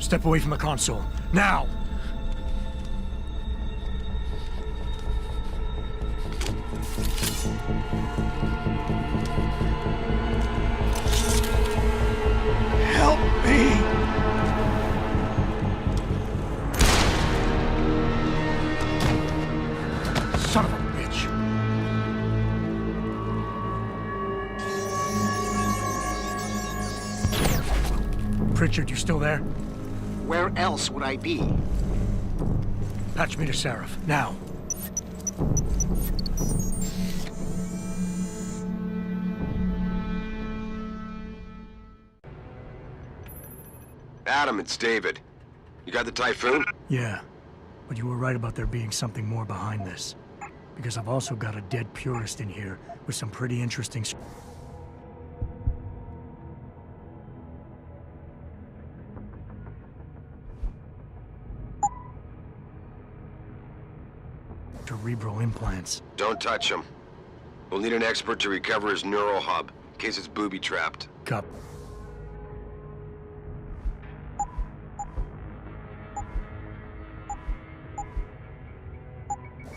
Step away from the console. Now!
Help me!
Son of a bitch! Pritchard, you still there?
Where else would I be?
Patch me to Seraph, now.
Adam, it's David. You got the Typhoon?
Yeah, but you were right about there being something more behind this. Because I've also got a dead purist in here with some pretty interesting... cerebral implants.
Don't touch him. We'll need an expert to recover his neural hub, in case it's booby-trapped.
Cup.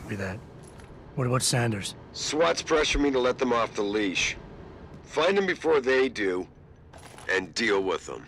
Be that. What about Sanders?
SWAT's pressure me to let them off the leash. Find them before they do, and deal with them.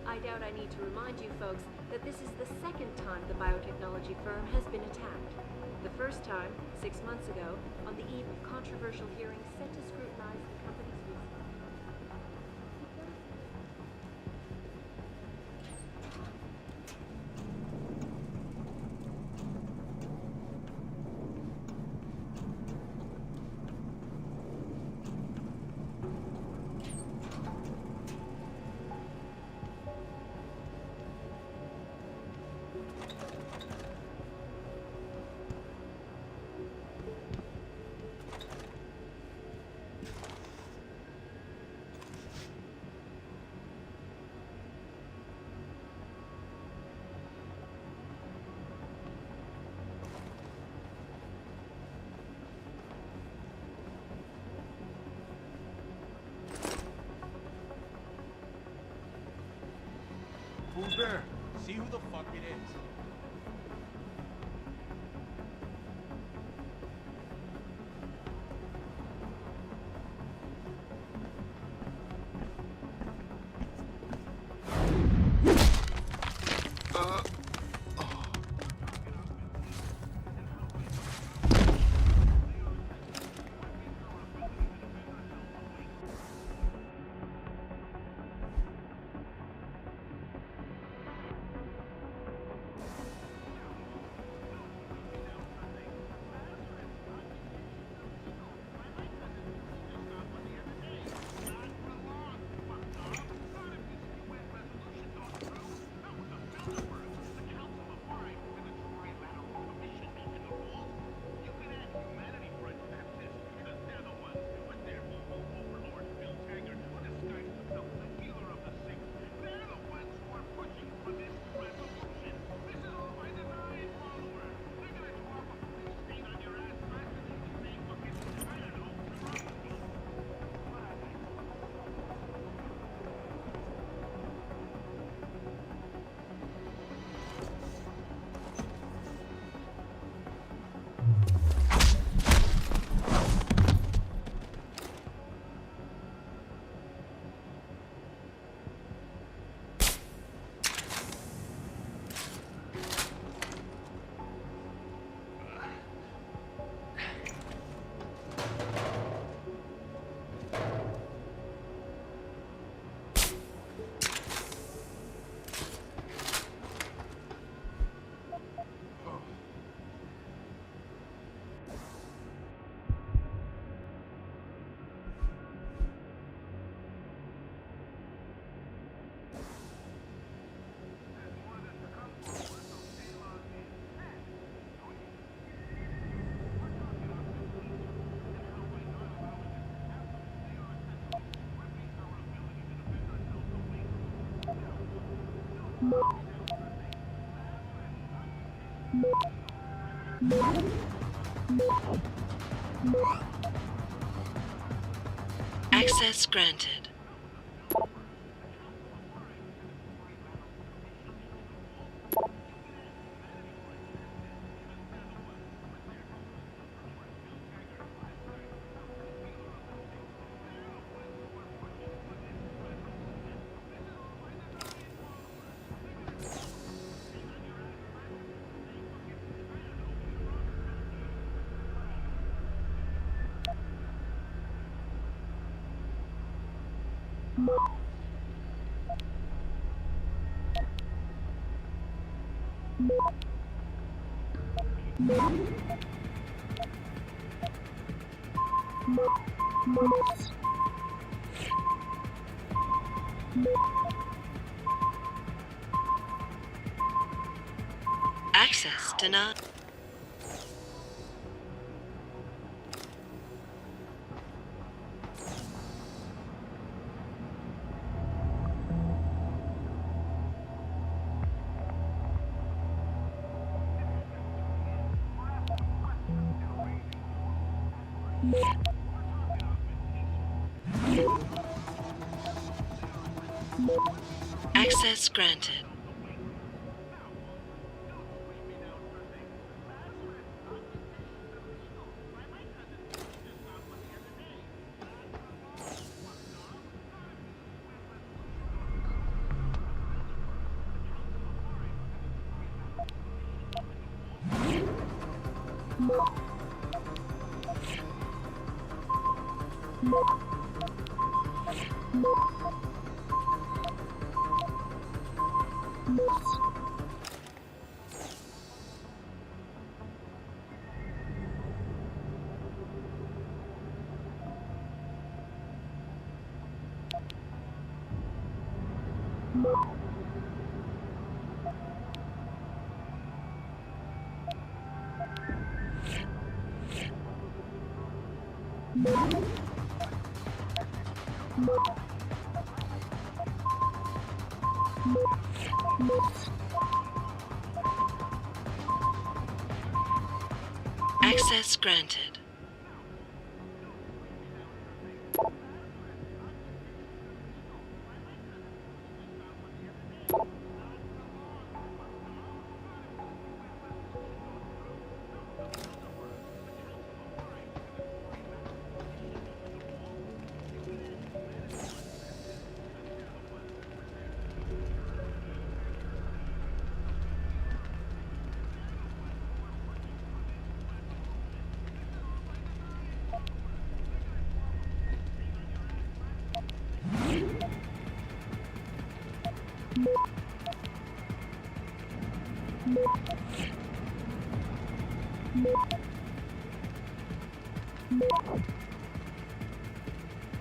I doubt I need to remind you folks that this is the second time the biotechnology firm has been attacked. The first time, 6 months ago, on the eve of controversial hearings set to scrutinize the company's research.
See who the fuck it is.
Access granted. Access denied. Access granted. Access granted.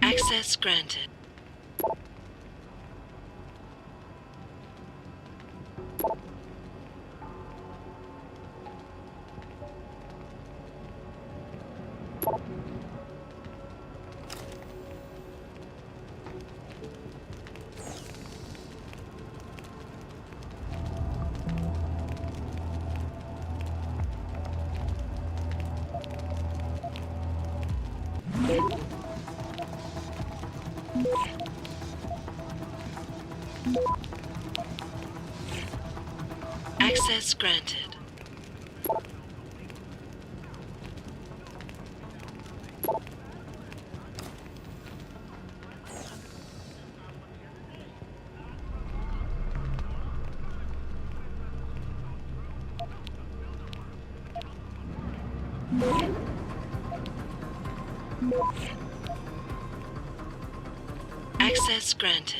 Access granted. Access granted. Access granted.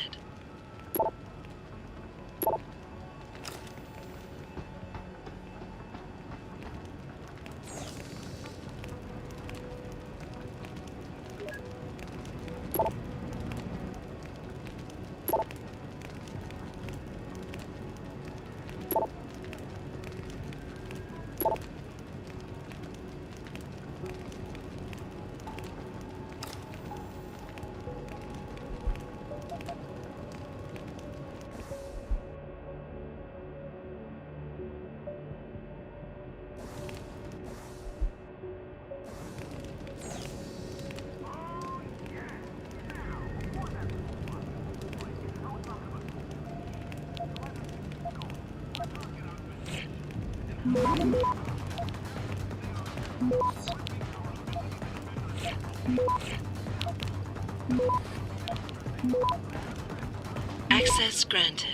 Access granted.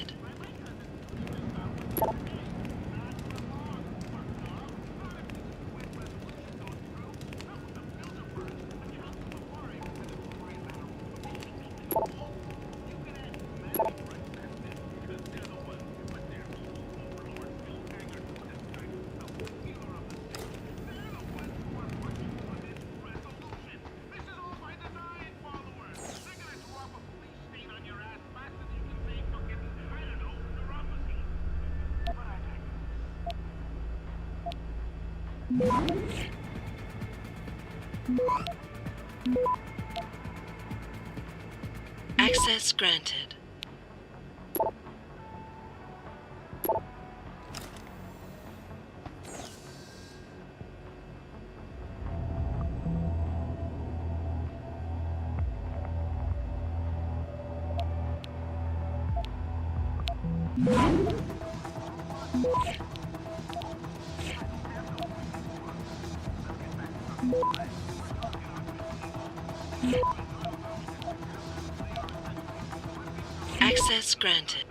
Access granted. Access granted.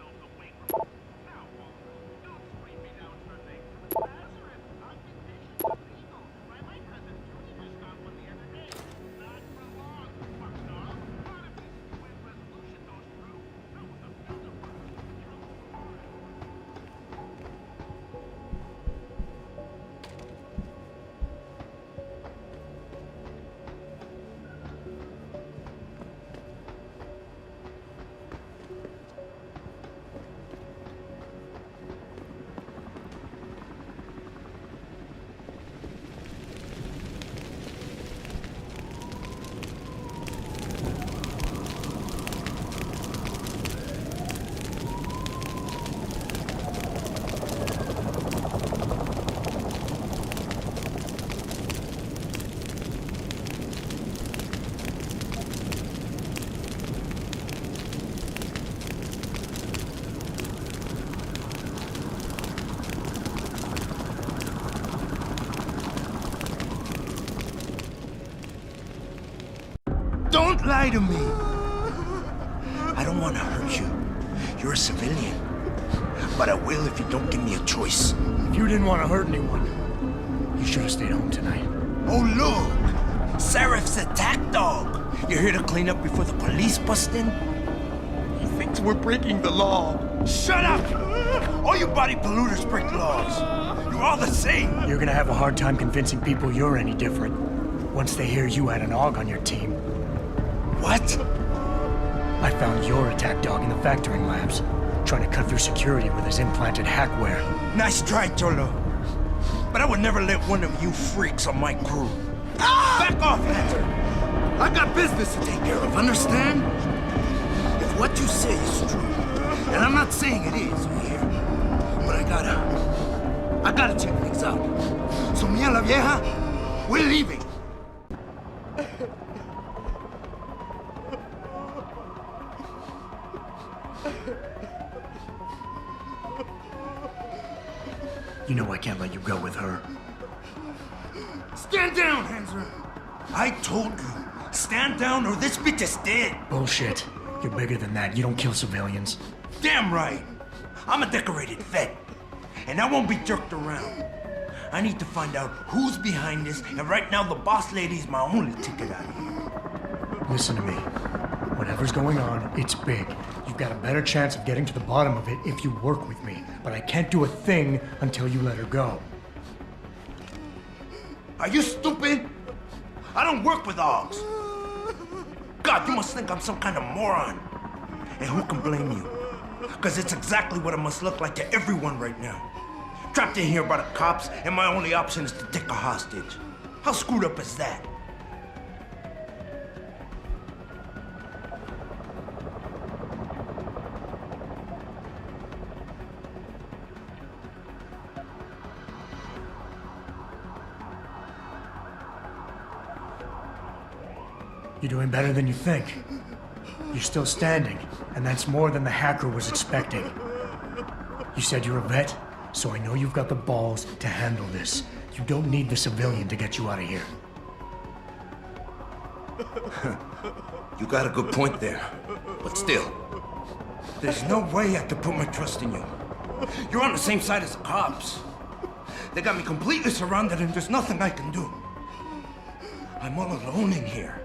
Don't lie to me. I don't want to hurt you. You're a civilian. But I will if you don't give me a choice.
If you didn't want to hurt anyone, you should have stayed home tonight.
Oh, look! Seraph's attack dog. You're here to clean up before the police bust in? He thinks we're breaking the law. Shut up! All you body polluters break laws. You We're all the same.
You're gonna have a hard time convincing people you're any different once they hear you had an AUG on your team.
What?
I found your attack dog in the factoring labs, trying to cut through security with his implanted hackware.
Nice try, Cholo. But I would never let one of you freaks on my crew. Back off, Hunter. I got business to take care of, understand? If what you say is true, and I'm not saying it is here, but I gotta check things out. So, mia la vieja, we're leaving.
You know I can't let you go with her.
Stand down, Hanser. I told you, stand down or this bitch is dead.
Bullshit. You're bigger than that. You don't kill civilians.
Damn right. I'm a decorated vet, and I won't be jerked around. I need to find out who's behind this, and right now the boss lady's my only ticket out of here.
Listen to me. Whatever's going on, it's big. You've got a better chance of getting to the bottom of it if you work with me. But I can't do a thing until you let her go.
Are you stupid? I don't work with AUGs. God, you must think I'm some kind of moron. And who can blame you? Because it's exactly what it must look like to everyone right now. Trapped in here by the cops, and my only option is to take a hostage. How screwed up is that?
You're doing better than you think. You're still standing, and that's more than the hacker was expecting. You said you're a vet, so I know you've got the balls to handle this. You don't need the civilian to get you out of here.
You got a good point there. But still, there's no way I could put my trust in you. You're on the same side as the cops. They got me completely surrounded and there's nothing I can do. I'm all alone in here.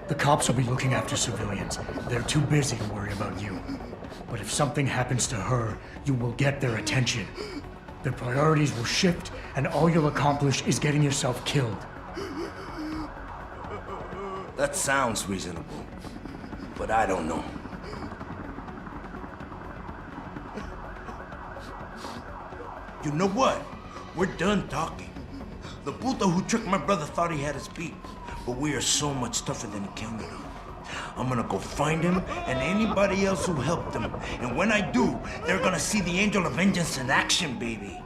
The cops will be looking after civilians. They're too busy to worry about you. But if something happens to her, you will get their attention. Their priorities will shift, and all you'll accomplish is getting yourself killed.
That sounds reasonable, but I don't know. You know what? We're done talking. The puto who tricked my brother thought he had us beat, but we are so much tougher than he counted on. I'm gonna go find him and anybody else who helped him, and when I do, they're gonna see the Angel of Vengeance in action, baby.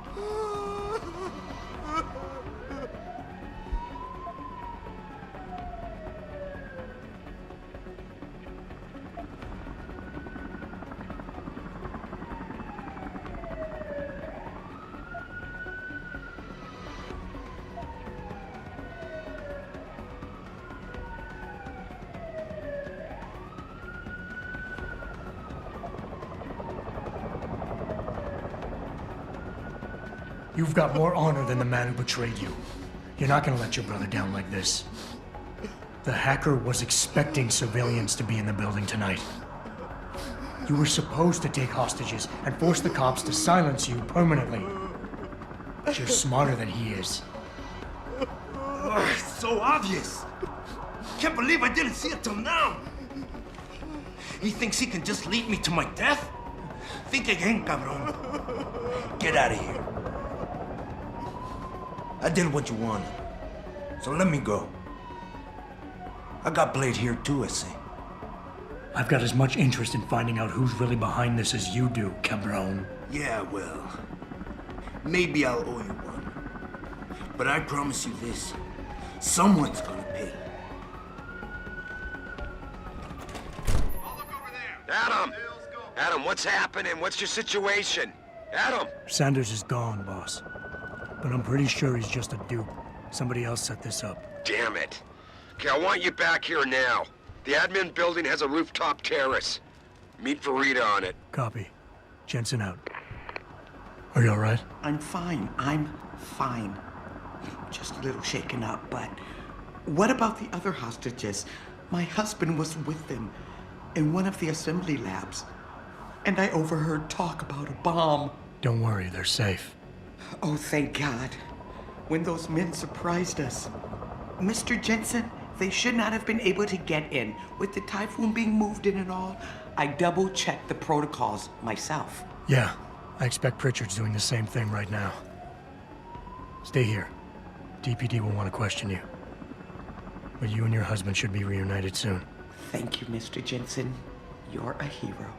You've got more honor than the man who betrayed you. You're not gonna let your brother down like this. The hacker was expecting civilians to be in the building tonight. You were supposed to take hostages and force the cops to silence you permanently. But you're smarter than he is.
It's so obvious. Can't believe I didn't see it till now. He thinks he can just lead me to my death? Think again, cabron. Get out of here. I did what you wanted, so let me go. I got played here too, I see.
I've got as much interest in finding out who's really behind this as you do, cabron.
Yeah, well, maybe I'll owe you one. But I promise you this, someone's gonna pay.
Adam! Adam, what's happening? What's your situation? Adam!
Sanders is gone, boss. But I'm pretty sure he's just a dupe. Somebody else set this up.
Damn it. Okay, I want you back here now. The admin building has a rooftop terrace. Meet Farida on it.
Copy. Jensen out. Are you all right?
I'm fine. I'm fine. Just a little shaken up, but what about the other hostages? My husband was with them in one of the assembly labs, and I overheard talk about a bomb.
Don't worry, they're safe.
Oh, thank God. When those men surprised us. Mr. Jensen, they should not have been able to get in. With the Typhoon being moved in and all, I double-checked the protocols myself.
Yeah, I expect Pritchard's doing the same thing right now. Stay here. DPD will want to question you. But you and your husband should be reunited soon.
Thank you, Mr. Jensen. You're a hero.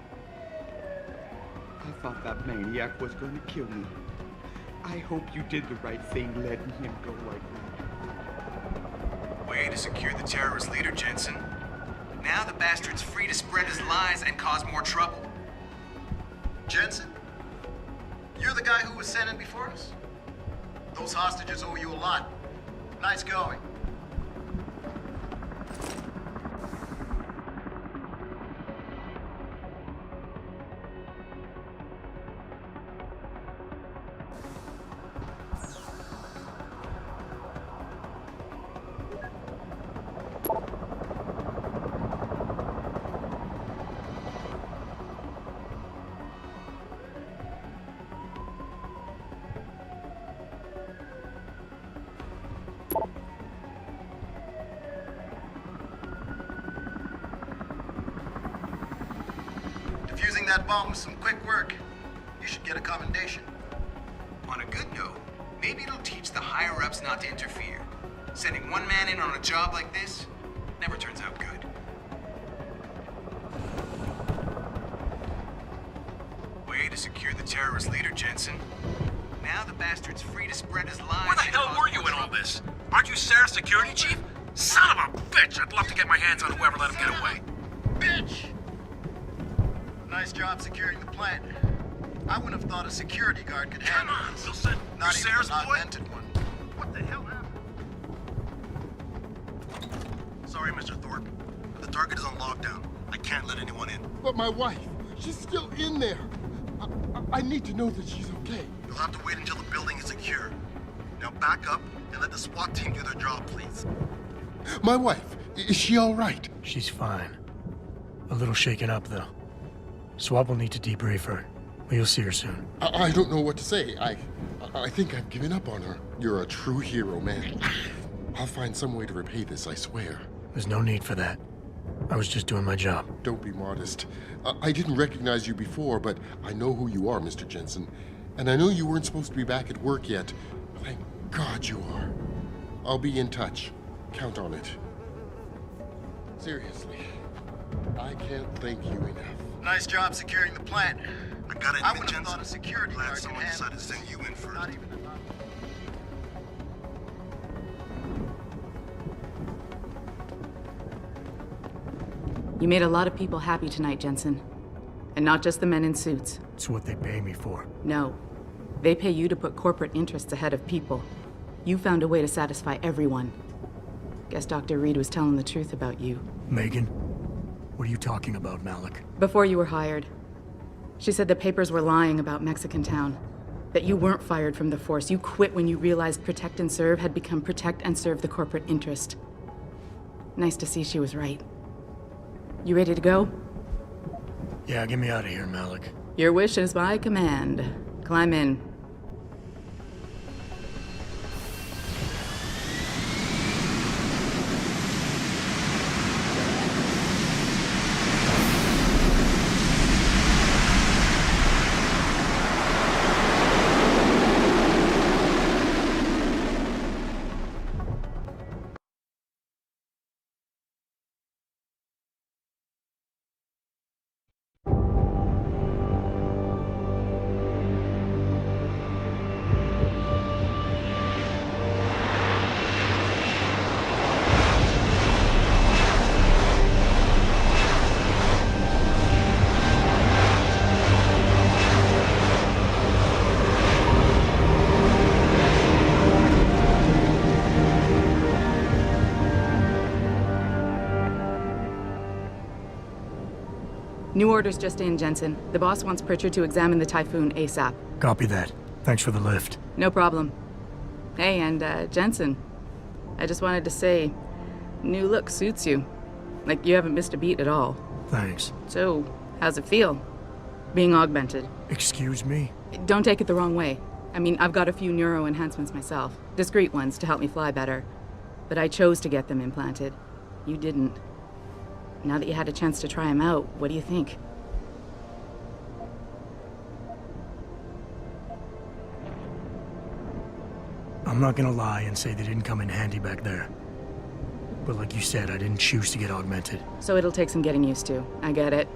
I thought that maniac was going to kill me. I hope you did the right thing letting him go like that.
Way to secure the terrorist leader, Jensen. Now the bastard's free to spread his lies and cause more trouble.
Jensen, you're the guy who was sent in before us? Those hostages owe you a lot. Nice going. Defusing that bomb was some quick work. You should get a commendation.
On a good note, maybe it'll teach the higher-ups not to interfere. Sending one man in on a job like this never turns out good. Way to secure the terrorist leader, Jensen. Now the bastard's free to spread his lies.
Where the hell were you in all this? Aren't you Sarah's security chief? Son of a bitch! I'd love to get my hands on whoever let him get away.
Bitch! Nice job securing the plant. I wouldn't have thought a security guard could handle this.
Wilson.
Not
You're
even
Sarah's
an
boy?
augmented one. What the hell happened?
Sorry, Mr. Thorpe. The target is on lockdown. I can't let anyone in.
But my wife, she's still in there. I need to know that she's okay.
You'll have to wait until the building is secure. Now back up and let the SWAT team do their job, please.
My wife, is she all right?
She's fine. A little shaken up, though. SWAT will need to debrief her. But you'll see her soon.
I don't know what to say. I think I've given up on her. You're a true hero, man. I'll find some way to repay this, I swear.
There's no need for that. I was just doing my job.
Don't be modest. I didn't recognize you before, but I know who you are, Mr. Jensen. And I know you weren't supposed to be back at work yet. Thank God you are. I'll be in touch. Count on it. Seriously, I can't thank you enough.
Nice job securing the plant.
I got it,
I wouldn't have
Jensen.
thought a security
Glad
guard could
someone
handle
decided to
this.
send you in first.
Not even an
You made a lot of people happy tonight, Jensen. And not just the men in suits.
It's what they pay me for.
No. They pay you to put corporate interests ahead of people. You found a way to satisfy everyone. Guess Dr. Reed was telling the truth about you.
Megan? What are you talking about, Malik?
Before you were hired, she said the papers were lying about Mexican Town. That you weren't fired from the force. You quit when you realized Protect and Serve had become Protect and Serve the corporate interest. Nice to see she was right. You ready to go?
Yeah, get me out of here, Malik.
Your wish is my command. Climb in. New orders just in, Jensen. The boss wants Pritchard to examine the Typhoon ASAP.
Copy that. Thanks for the lift.
No problem. Hey, and Jensen, I just wanted to say, new look suits you. Like you haven't missed a beat at all.
Thanks.
So, how's it feel? Being augmented.
Excuse me?
Don't take it the wrong way. I mean, I've got a few neuro enhancements myself. Discreet ones to help me fly better. But I chose to get them implanted. You didn't. Now that you had a chance to try them out, what do you think?
I'm not gonna lie and say they didn't come in handy back there. But like you said, I didn't choose to get augmented.
So it'll take some getting used to. I get it.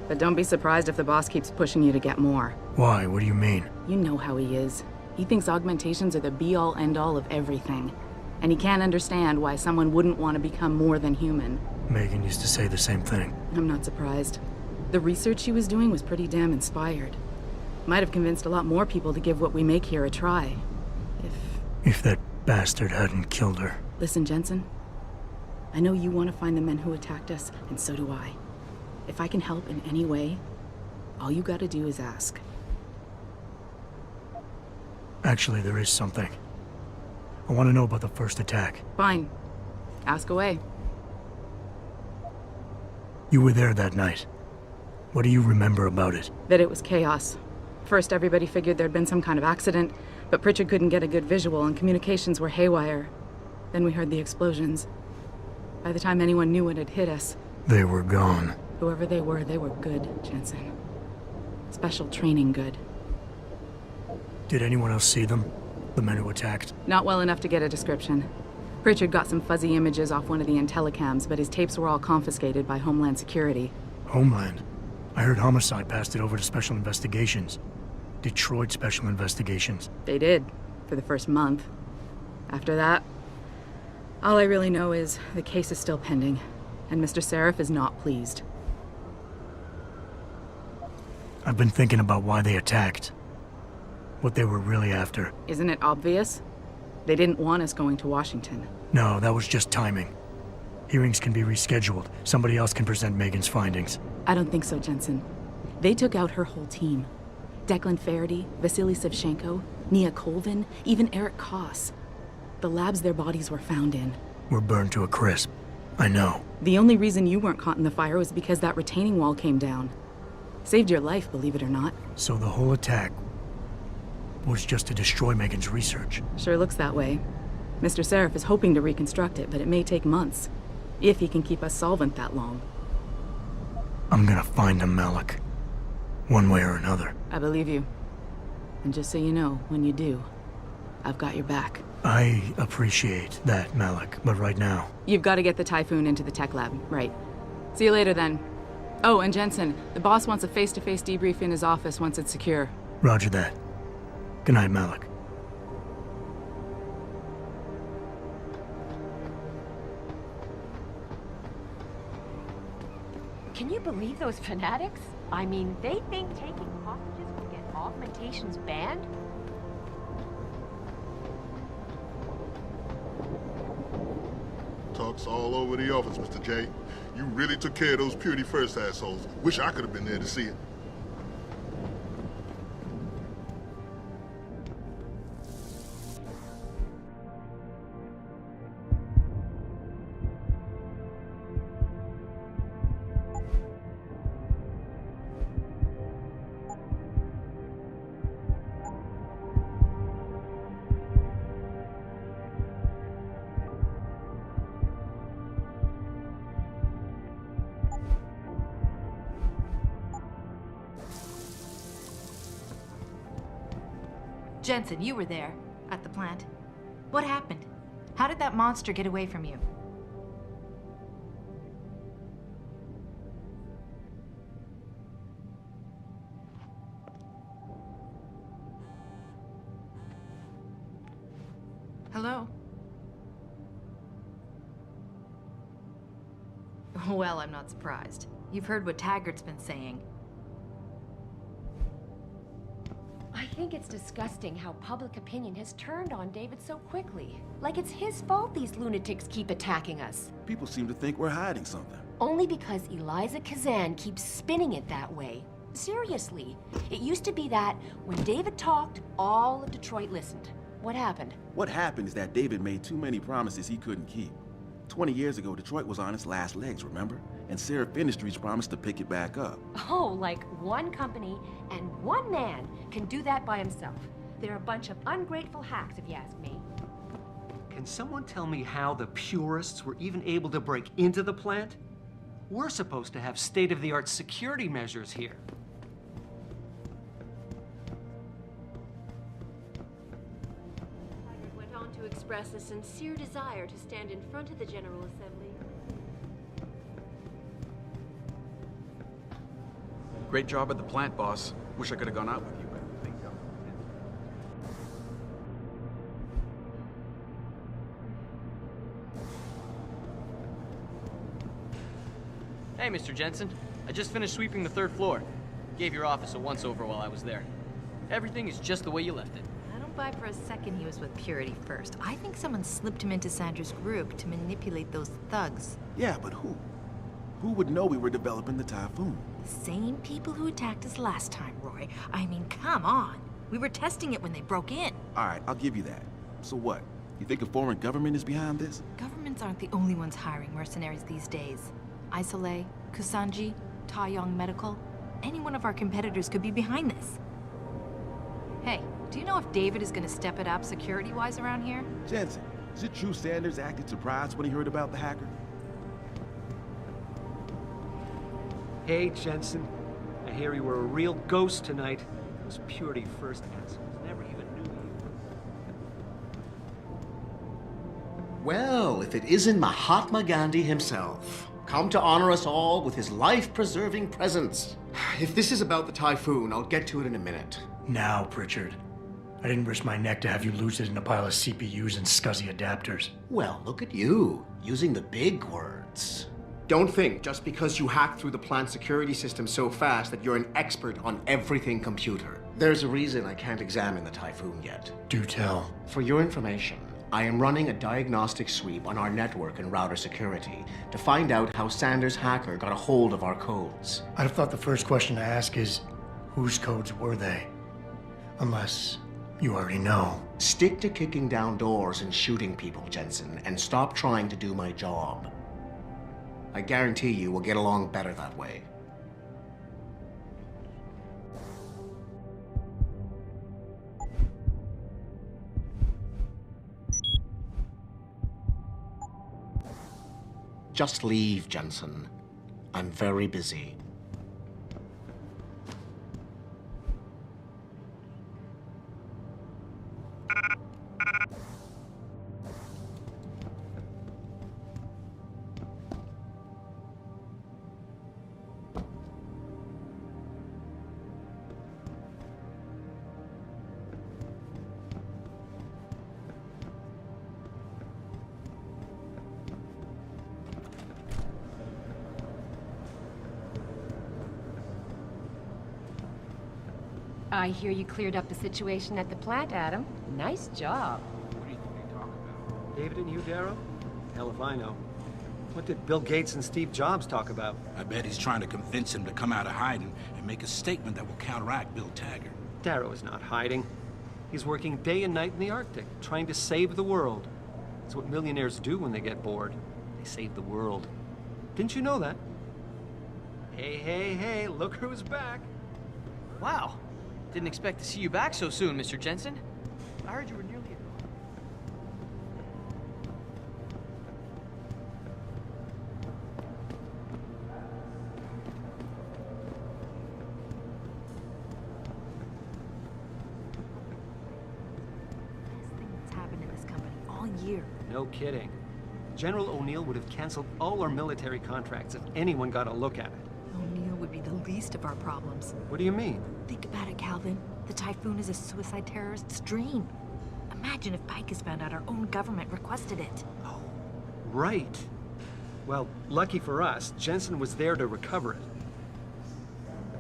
But don't be surprised if the boss keeps pushing you to get more.
Why? What do you mean?
You know how he is. He thinks augmentations are the be-all, end-all of everything. And he can't understand why someone wouldn't want to become more than human.
Megan used to say the same thing.
I'm not surprised. The research she was doing was pretty damn inspired. Might have convinced a lot more people to give what we make here a try.
If that bastard hadn't killed her.
Listen, Jensen. I know you want to find the men who attacked us, and so do I. If I can help in any way, all you gotta do is ask.
Actually, there is something. I want to know about the first attack.
Fine. Ask away.
You were there that night. What do you remember about it?
That it was chaos. First, everybody figured there'd been some kind of accident, but Pritchard couldn't get a good visual and communications were haywire. Then we heard the explosions. By the time anyone knew what had hit us...
They were gone.
Whoever they were good, Jensen. Special training good.
Did anyone else see them? The men who attacked?
Not well enough to get a description. Pritchard got some fuzzy images off one of the intellicams, but his tapes were all confiscated by Homeland Security.
Homeland? I heard Homicide passed it over to Special Investigations. Detroit Special Investigations.
They did, for the first month. After that, all I really know is the case is still pending, and Mr. Seraph is not pleased.
I've been thinking about why they attacked. What they were really after.
Isn't it obvious? They didn't want us going to Washington.
No, that was just timing. Hearings can be rescheduled. Somebody else can present Megan's findings.
I don't think so, Jensen. They took out her whole team. Declan Faraday, Vasily Savchenko, Nia Colvin, even Eric Koss. The labs their bodies were found in.
Were burned to a crisp. I know.
The only reason you weren't caught in the fire was because that retaining wall came down. Saved your life, believe it or not.
So the whole attack was just to destroy Megan's research.
Sure looks that way. Mr. Seraph is hoping to reconstruct it, but it may take months. If he can keep us solvent that long.
I'm gonna find him, Malik. One way or another.
I believe you. And just so you know, when you do, I've got your back.
I appreciate that, Malik, but right now...
You've got to get the Typhoon into the tech lab, right. See you later, then. Oh, and Jensen, the boss wants a face-to-face debrief in his office once it's secure.
Roger that. Good night, Malik.
Can you believe those fanatics? I mean, they think taking hostages will get augmentations banned?
Talk's all over the office, Mr. J. You really took care of those Purity First assholes. Wish I could have been there to see it.
Jensen, you were there, at the plant. What happened? How did that monster get away from you? Hello? Well, I'm not surprised. You've heard what Taggart's been saying.
I think it's disgusting how public opinion has turned on David so quickly. Like it's his fault these lunatics keep attacking us.
People seem to think we're hiding something.
Only because Eliza Kazan keeps spinning it that way. Seriously, it used to be that when David talked, all of Detroit listened. What happened?
What happened is that David made too many promises he couldn't keep. 20 years ago, Detroit was on its last legs, remember? And Seraph Industries promised to pick it back up.
Oh, like one company and one man can do that by himself. They're a bunch of ungrateful hacks, if you ask me.
Can someone tell me how the purists were even able to break into the plant? We're supposed to have state-of-the-art security measures here.
Haggard went on to express a sincere desire to stand in front of the General Assembly.
Great job at the plant, boss. Wish I could have gone out with you, but I think
Hey, Mr. Jensen. I just finished sweeping the 3rd floor. Gave your office a once-over while I was there. Everything is just the way you left it.
I don't buy for a second he was with Purity first. I think someone slipped him into Sandra's group to manipulate those thugs.
Yeah, but who? Who would know we were developing the Typhoon?
The same people who attacked us last time, Roy. I mean, come on. We were testing it when they broke in.
All right, I'll give you that. So what? You think a foreign government is behind this?
Governments aren't the only ones hiring mercenaries these days. Isolé, Kusanji, Taeyong Medical. Any one of our competitors could be behind this. Hey, do you know if David is gonna step it up security-wise around here?
Jensen, is it true Sanders acted surprised when he heard about the hacker?
Hey, Jensen. I hear you were a real ghost tonight. Those Purity First assholes never even knew you.
Well, if it isn't Mahatma Gandhi himself, come to honor us all with his life-preserving presence. If this is about the Typhoon, I'll get to it in a minute.
Now, Pritchard. I didn't risk my neck to have you lose it in a pile of CPUs and scuzzy adapters.
Well, look at you, using the big words. Don't think just because you hacked through the plant security system so fast that you're an expert on everything computer. There's a reason I can't examine the Typhoon yet.
Do tell.
For your information, I am running a diagnostic sweep on our network and router security to find out how Sanders' hacker got a hold of our codes.
I'd have thought the first question to ask is, whose codes were they? Unless you already know.
Stick to kicking down doors and shooting people, Jensen, and stop trying to do my job. I guarantee you we'll get along better that way. Just leave, Jensen. I'm very busy.
I hear you cleared up the situation at the plant, Adam. Nice job.
What do you think they talk about? David and you, Darrow? Hell if I know. What did Bill Gates and Steve Jobs talk about?
I bet he's trying to convince him to come out of hiding and make a statement that will counteract Bill Taggart.
Darrow is not hiding. He's working day and night in the Arctic, trying to save the world. It's what millionaires do when they get bored. They save the world. Didn't you know that? Hey, hey, hey, look who's back.
Wow. Didn't expect to see you back so soon, Mr. Jensen. I heard you were nearly...
Year.
No kidding. General O'Neill would have canceled all our military contracts if anyone got a look at it.
O'Neill would be the least of our problems.
What do you mean?
Think about it, Calvin. The Typhoon is a suicide terrorist's dream. Imagine if Pike has found out our own government requested it.
Oh, right. Well, lucky for us, Jensen was there to recover it.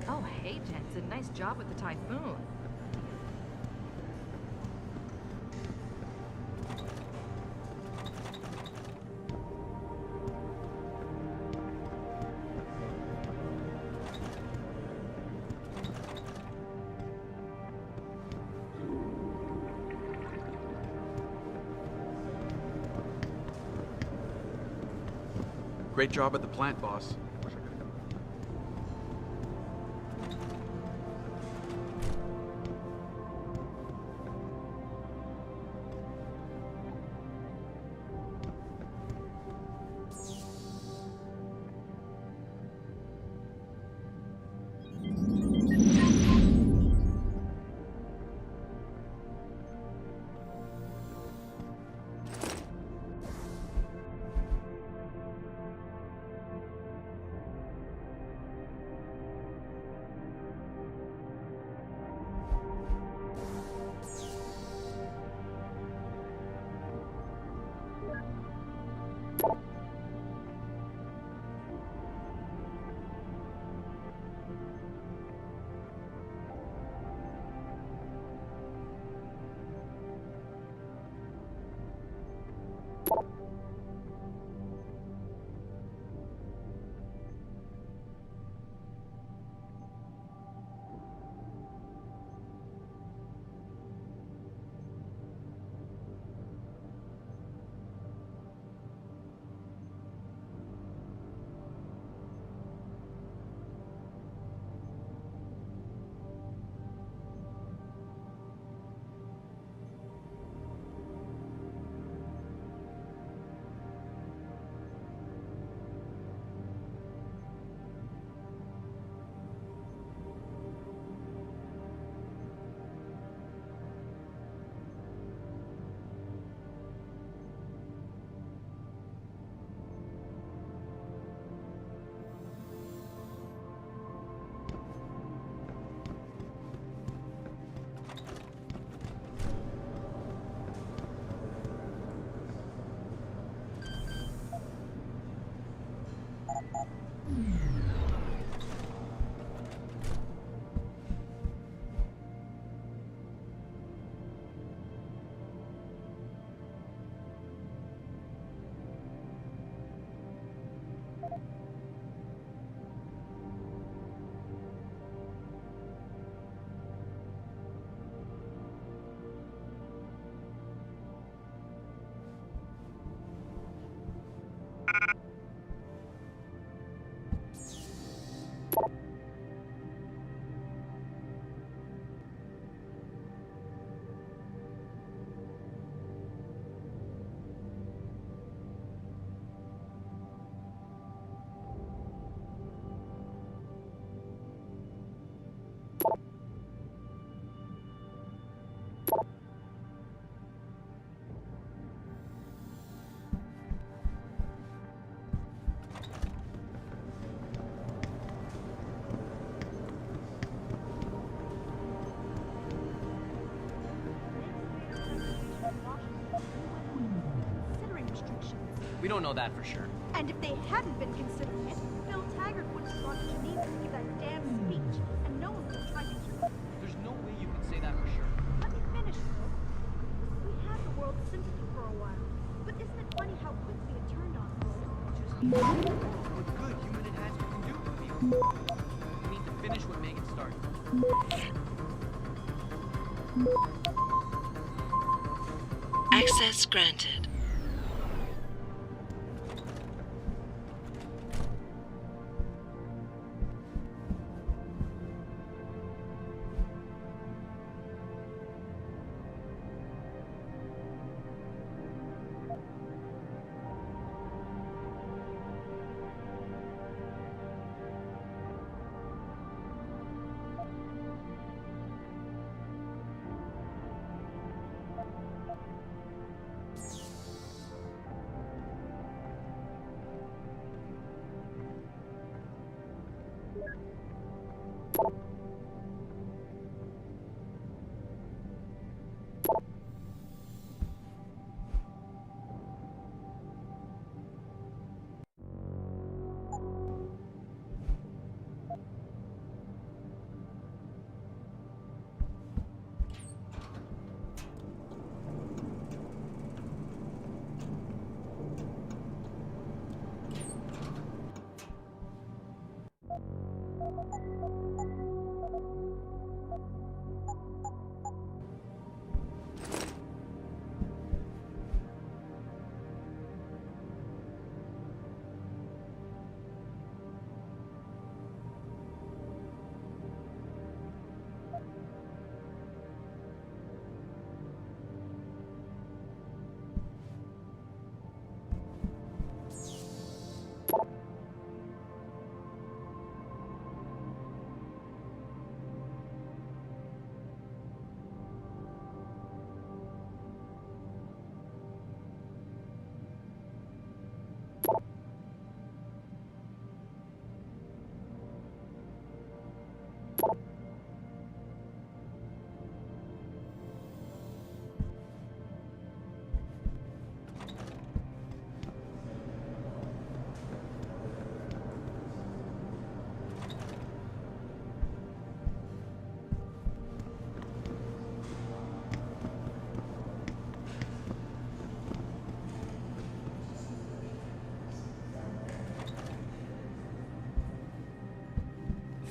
Oh, hey, Jensen. Nice job with the Typhoon.
Great job at the plant, boss. Wish I could have.
We don't know that for sure.
And if they hadn't been considering it, Phil Taggart would have gone to Geneva to give that damn speech, and no one would have tried to keep him.
There's no way you can say that for sure.
Let me finish, Phil. We had the world's sympathy for a while, but isn't it funny how quickly it turned on us?
What good human enhancement can do to people? We need to finish what Megan started.
Access granted.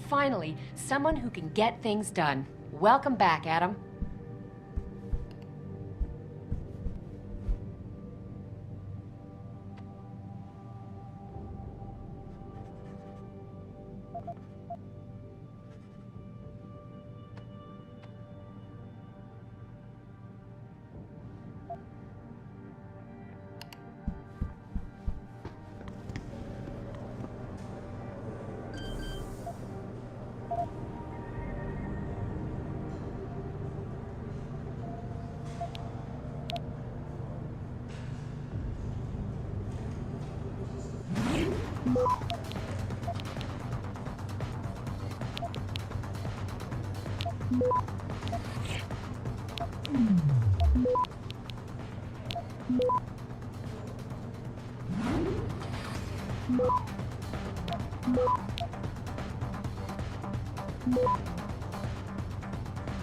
Finally, someone who can get things done. Welcome back, Adam.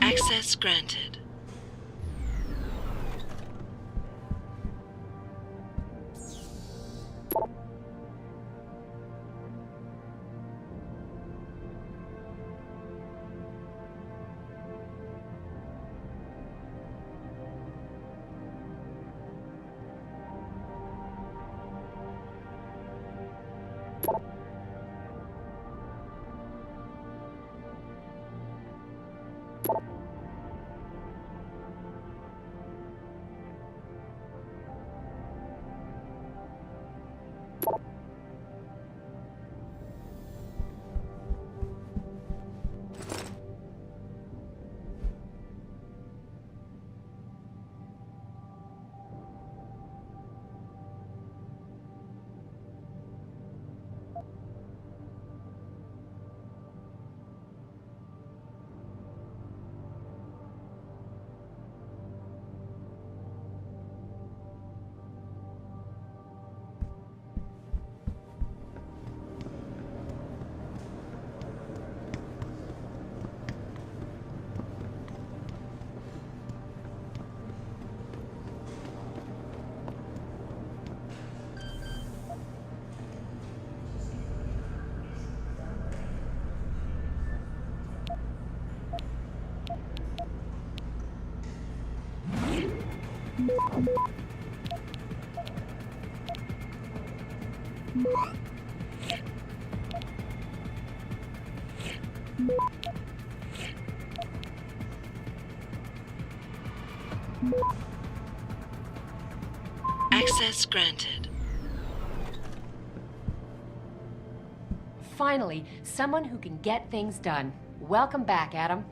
Access granted. Access granted.
Finally, someone who can get things done. Welcome back, Adam.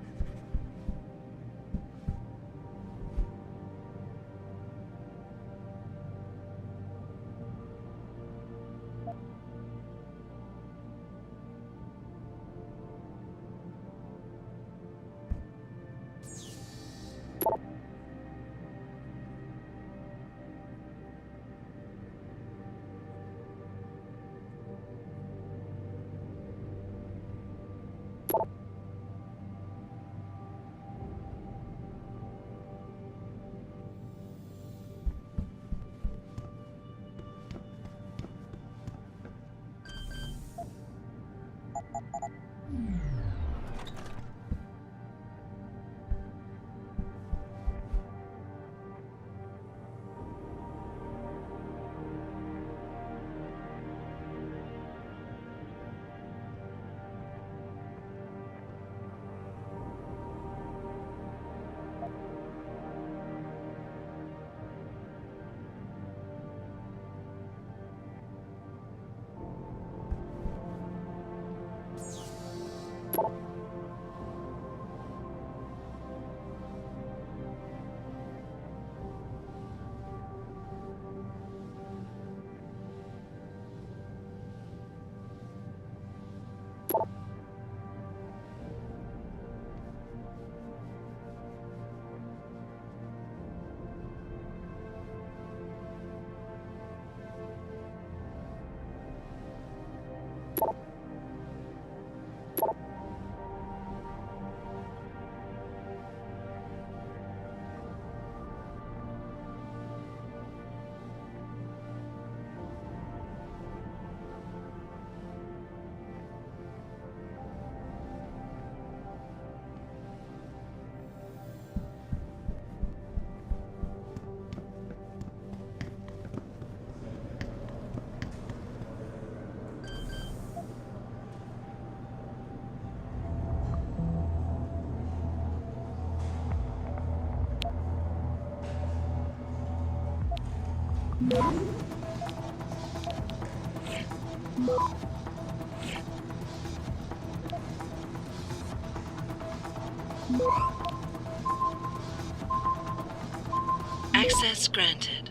Access granted.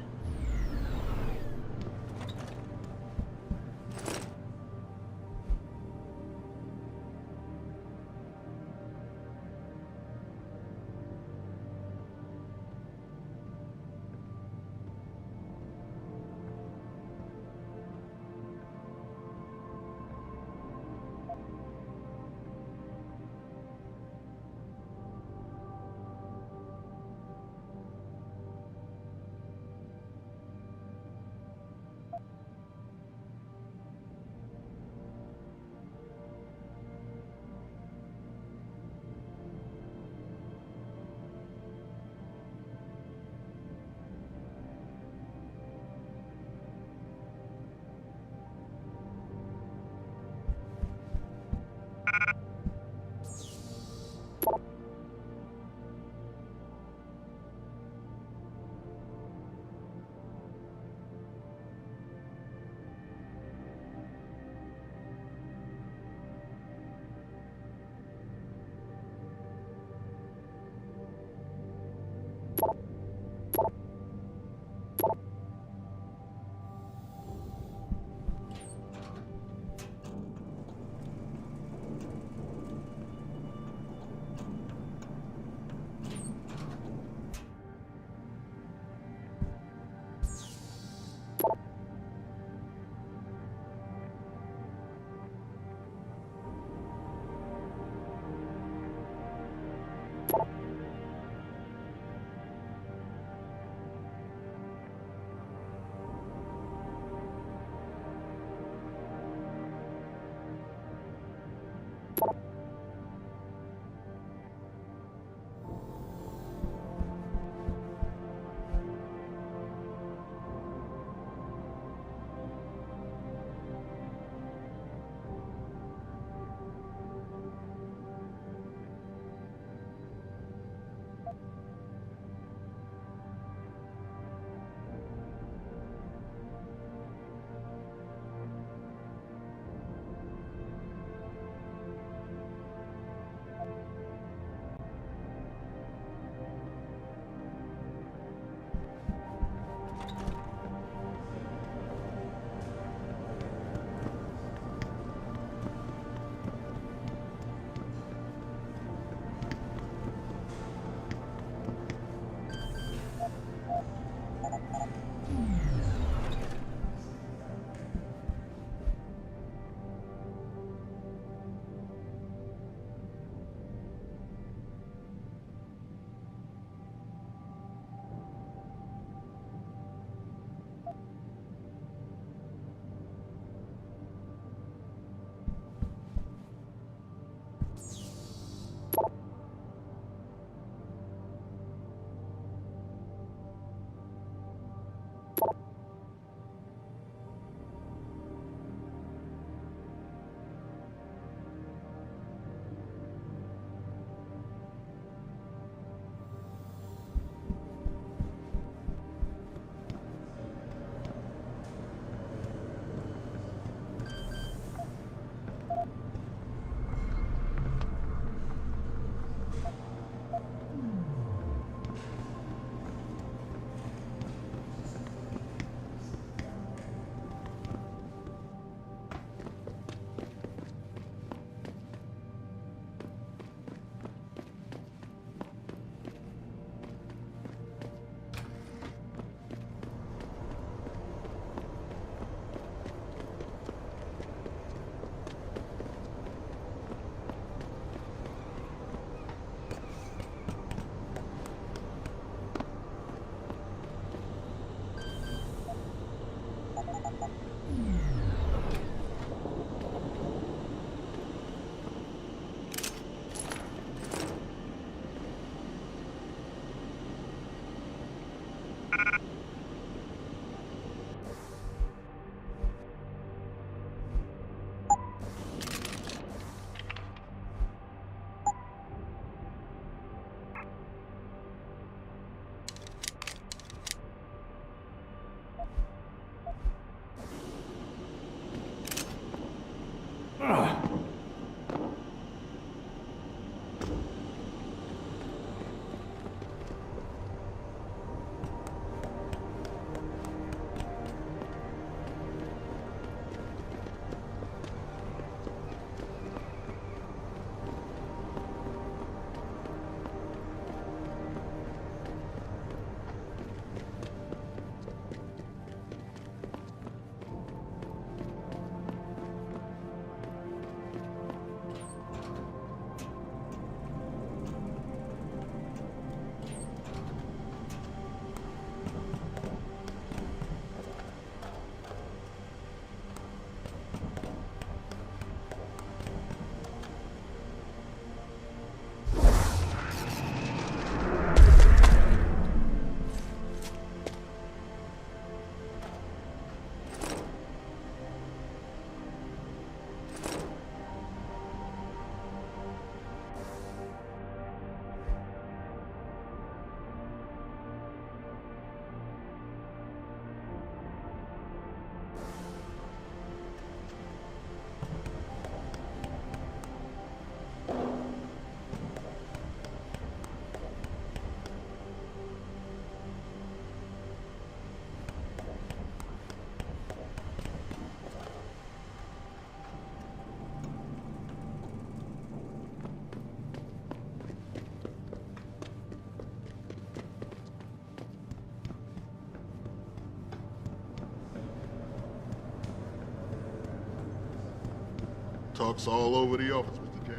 Marks all over the office, Mr. J.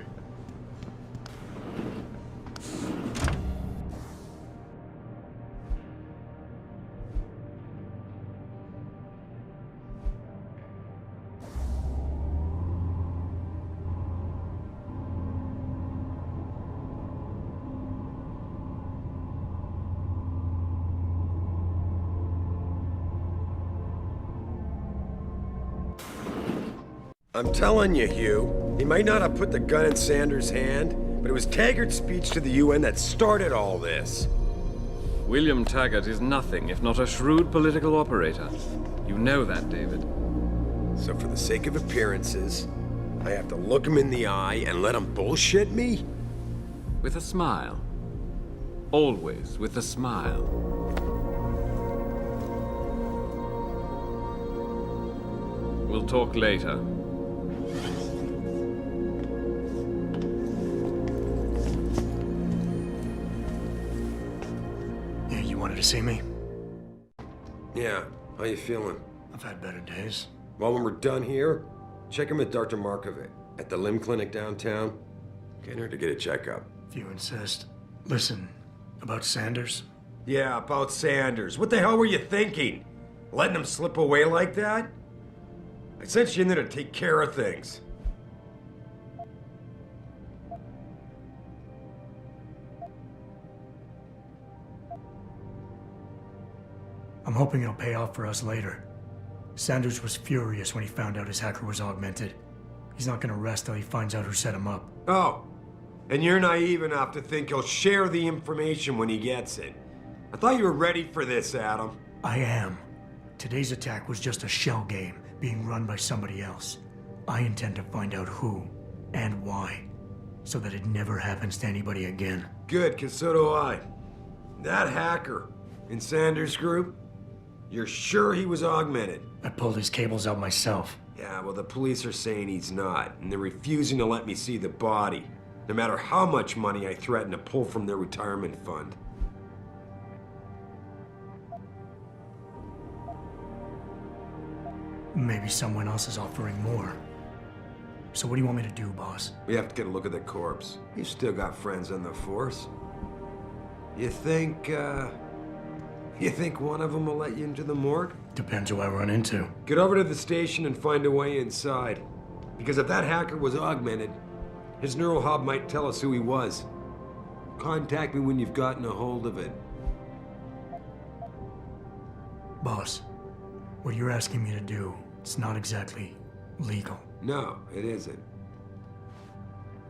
I'm telling you, Hugh, he might not have put the gun in Sanders' hand, but it was Taggart's speech to the UN that started all this.
William Taggart is nothing if not a shrewd political operator. You know that, David.
So for the sake of appearances, I have to look him in the eye and let him bullshit me?
With a smile. Always with a smile. We'll talk later.
You wanted to see me?
Yeah, how you feeling?
I've had better days.
Well, when we're done here, check him with Dr. Markovic at the limb clinic downtown. Get her to get a checkup.
If you insist. Listen, about Sanders?
Yeah, about Sanders. What the hell were you thinking? Letting him slip away like that? I sent you in there to take care of things.
I'm hoping it'll pay off for us later. Sanders was furious when he found out his hacker was augmented. He's not gonna rest till he finds out who set him up.
Oh, and you're naive enough to think he'll share the information when he gets it. I thought you were ready for this, Adam.
I am. Today's attack was just a shell game being run by somebody else. I intend to find out who and why, so that it never happens to anybody again.
Good, because so do I. That hacker in Sanders' group, you're sure he was augmented?
I pulled his cables out myself.
Yeah, well, the police are saying he's not, and they're refusing to let me see the body, no matter how much money I threaten to pull from their retirement fund.
Maybe someone else is offering more. So what do you want me to do, boss?
We have to get a look at the corpse. You've still got friends on the force. You think one of them will let you into the morgue?
Depends who I run into.
Get over to the station and find a way inside. Because if that hacker was augmented, his neural hub might tell us who he was. Contact me when you've gotten a hold of it.
Boss, what you're asking me to do, it's not exactly legal.
No, it isn't.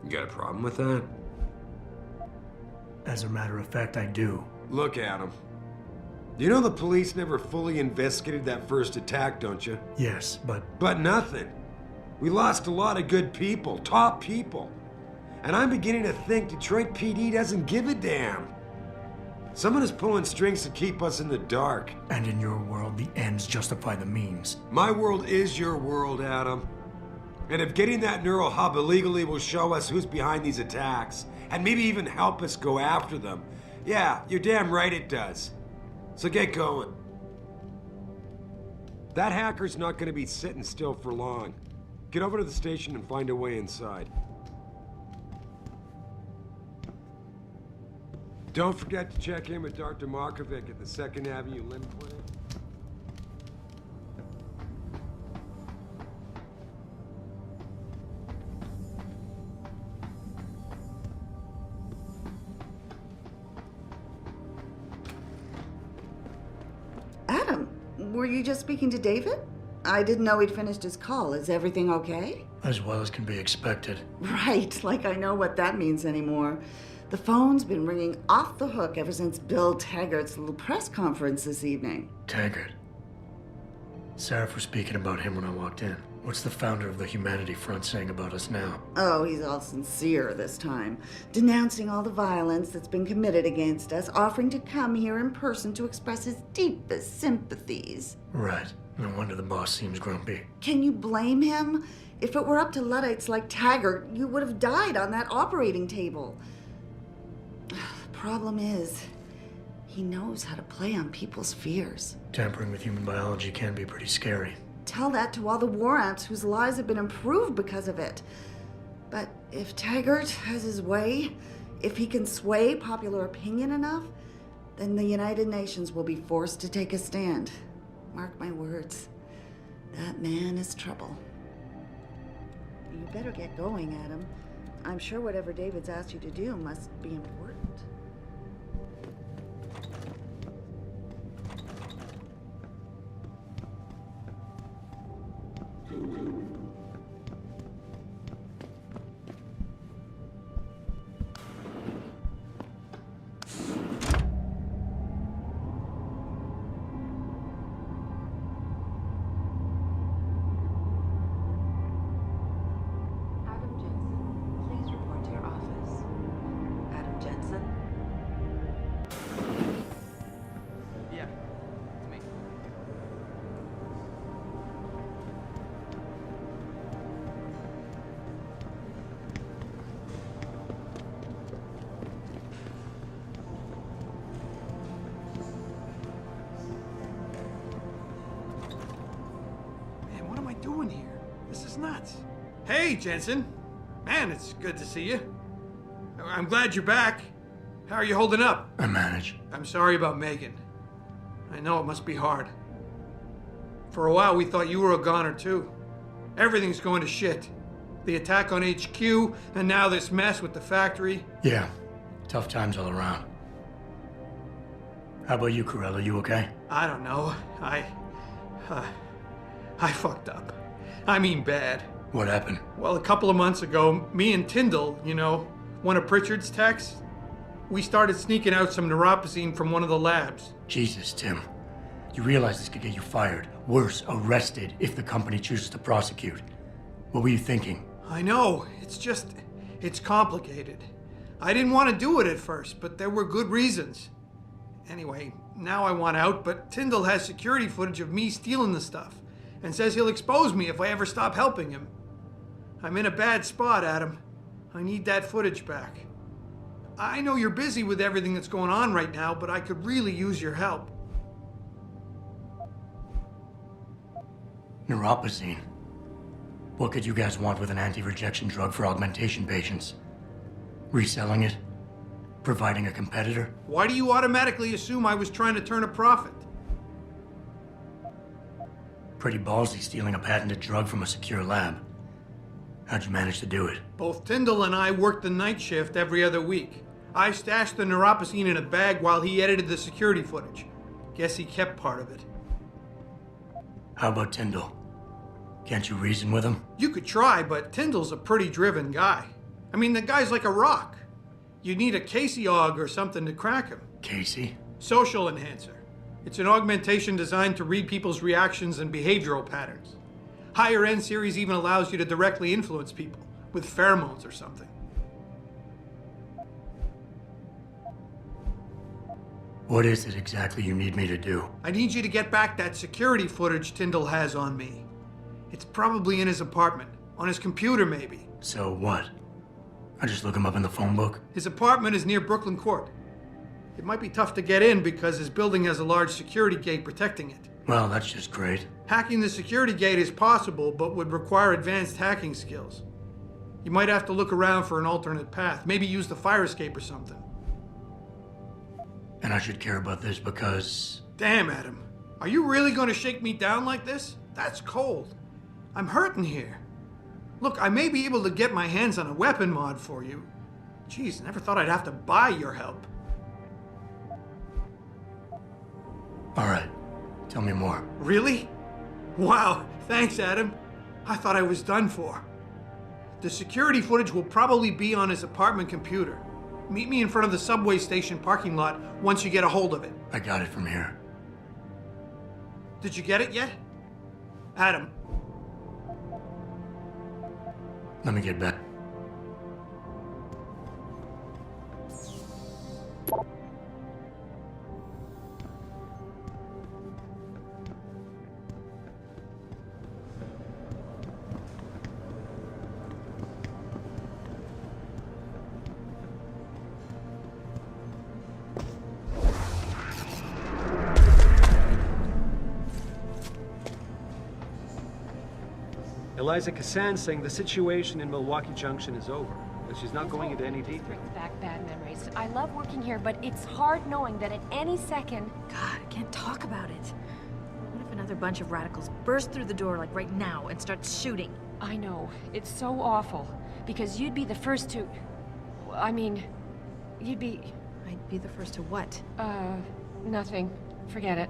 You got a problem with that?
As a matter of fact, I do.
Look at him. You know the police never fully investigated that first attack, don't you?
Yes, but...
But nothing. We lost a lot of good people, top people. And I'm beginning to think Detroit PD doesn't give a damn. Someone is pulling strings to keep us in the dark.
And in your world, the ends justify the means.
My world is your world, Adam. And if getting that neural hub illegally will show us who's behind these attacks, and maybe even help us go after them, yeah, you're damn right it does. So get going. That hacker's not going to be sitting still for long. Get over to the station and find a way inside. Don't forget to check in with Dr. Markovic at the 2nd Avenue Limb Clinic.
Adam, were you just speaking to David? I didn't know he'd finished his call. Is everything okay?
As well as can be expected.
Right, like I know what that means anymore. The phone's been ringing off the hook ever since Bill Taggart's little press conference this evening.
Taggart. Sarah was speaking about him when I walked in. What's the founder of the Humanity Front saying about us now?
Oh, he's all sincere this time, denouncing all the violence that's been committed against us, offering to come here in person to express his deepest sympathies.
Right. No wonder the boss seems grumpy.
Can you blame him? If it were up to Luddites like Taggart, you would have died on that operating table. The problem is, he knows how to play on people's fears.
Tampering with human biology can be pretty scary.
Tell that to all the war ants whose lives have been improved because of it. If Taggart has his way, if he can sway popular opinion enough, then the United Nations will be forced to take a stand. Mark my words. That man is trouble. You better get going, Adam. I'm sure whatever David's asked you to do must be important.
Adam Jensen, please report to your office. Adam Jensen?
Yeah, it's me.
Man, what am I doing here? This is nuts. Hey, Jensen. Man, it's good to see you. I'm glad you're back. How are you holding up?
I manage.
I'm sorry about Megan. I know it must be hard. For a while, we thought you were a goner, too. Everything's going to shit. The attack on HQ, and now this mess with the factory.
Yeah, tough times all around. How about you, Corella? You okay?
I don't know. I fucked up. I mean bad.
What happened?
Well, a couple of months ago, me and Tyndall, you know, one of Pritchard's techs, we started sneaking out some neuropozyne from one of the labs.
Jesus, Tim. You realize this could get you fired. Worse, arrested if the company chooses to prosecute. What were you thinking?
I know. It's complicated. I didn't want to do it at first, but there were good reasons. Anyway, now I want out, but Tyndall has security footage of me stealing the stuff and says he'll expose me if I ever stop helping him. I'm in a bad spot, Adam. I need that footage back. I know you're busy with everything that's going on right now, but I could really use your help.
Neuropozyne. What could you guys want with an anti-rejection drug for augmentation patients? Reselling it? Providing a competitor?
Why do you automatically assume I was trying to turn a profit?
Pretty ballsy stealing a patented drug from a secure lab. How'd you manage to do it?
Both Tyndall and I worked the night shift every other week. I stashed the neuropozyne in a bag while he edited the security footage. Guess he kept part of it.
How about Tyndall? Can't you reason with him?
You could try, but Tyndall's a pretty driven guy. I mean, the guy's like a rock. You need a Casey aug or something to crack him.
Casey?
Social enhancer. It's an augmentation designed to read people's reactions and behavioral patterns. Higher end series even allows you to directly influence people with pheromones or something.
What is it exactly you need me to do?
I need you to get back that security footage Tyndall has on me. It's probably in his apartment, on his computer maybe.
So what? I just look him up in the phone book?
His apartment is near Brooklyn Court. It might be tough to get in because his building has a large security gate protecting it.
Well, that's just great.
Hacking the security gate is possible, but would require advanced hacking skills. You might have to look around for an alternate path, maybe use the fire escape or something.
And I should care about this because...
Damn, Adam. Are you really going to shake me down like this? That's cold. I'm hurting here. Look, I may be able to get my hands on a weapon mod for you. Jeez, never thought I'd have to buy your help.
All right. Tell me more.
Really? Wow, thanks, Adam. I thought I was done for. The security footage will probably be on his apartment computer. Meet me in front of the subway station parking lot once you get a hold of it.
I got it from here.
Did you get it yet? Adam.
Let me get back.
Eliza Cassan's saying the situation in Milwaukee Junction is over, but she's not going into any detail.
Brings back bad memories. I love working here, but it's hard knowing that at any second...
God, I can't talk about it. What if another bunch of radicals burst through the door, like right now, and start shooting?
I know. It's so awful. Because you'd be the first to... I mean, you'd be...
I'd be the first to what?
Nothing. Forget it.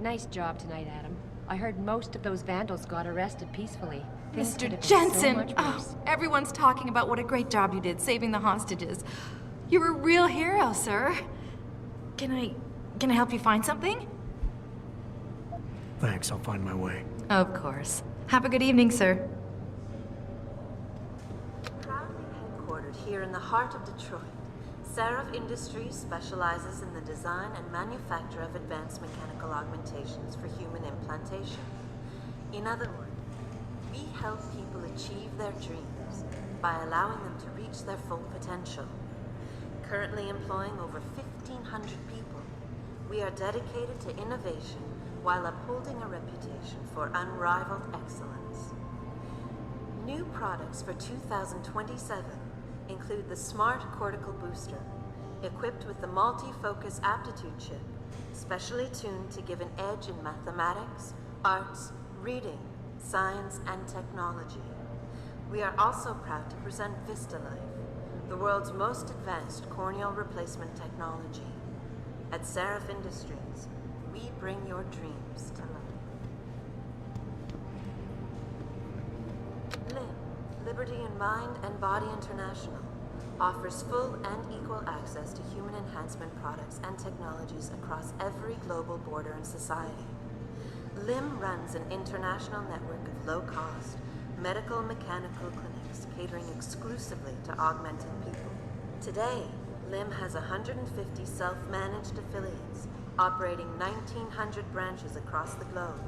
Nice job tonight, Adam. I heard most of those vandals got arrested peacefully. Things could
Mr.
have been
Jensen!
so much
Oh,
worse.
everyone's talking about what a great job you did saving the hostages. You're a real hero, sir. Can I help you find something?
Thanks, I'll find my way.
Of course. Have a good evening, sir.
Proudly headquartered here in the heart of Detroit, Seraph Industries specializes in the design and manufacture of advanced mechanical augmentations for human implantation. In other words, we help people achieve their dreams by allowing them to reach their full potential. Currently employing over 1,500 people, we are dedicated to innovation while upholding a reputation for unrivaled excellence. New products for 2027 include the Smart Cortical Booster, equipped with the multi-focus aptitude chip, specially tuned to give an edge in mathematics, arts, reading, science, and technology. We are also proud to present VistaLife, the world's most advanced corneal replacement technology. At Seraph Industries, we bring your dreams to life. LIM, Liberty in Mind and Body International, offers full and equal access to human enhancement products and technologies across every global border and society. LIM runs an international network of low-cost, medical mechanical clinics catering exclusively to augmented people. Today, LIM has 150 self-managed affiliates, operating 1,900 branches across the globe,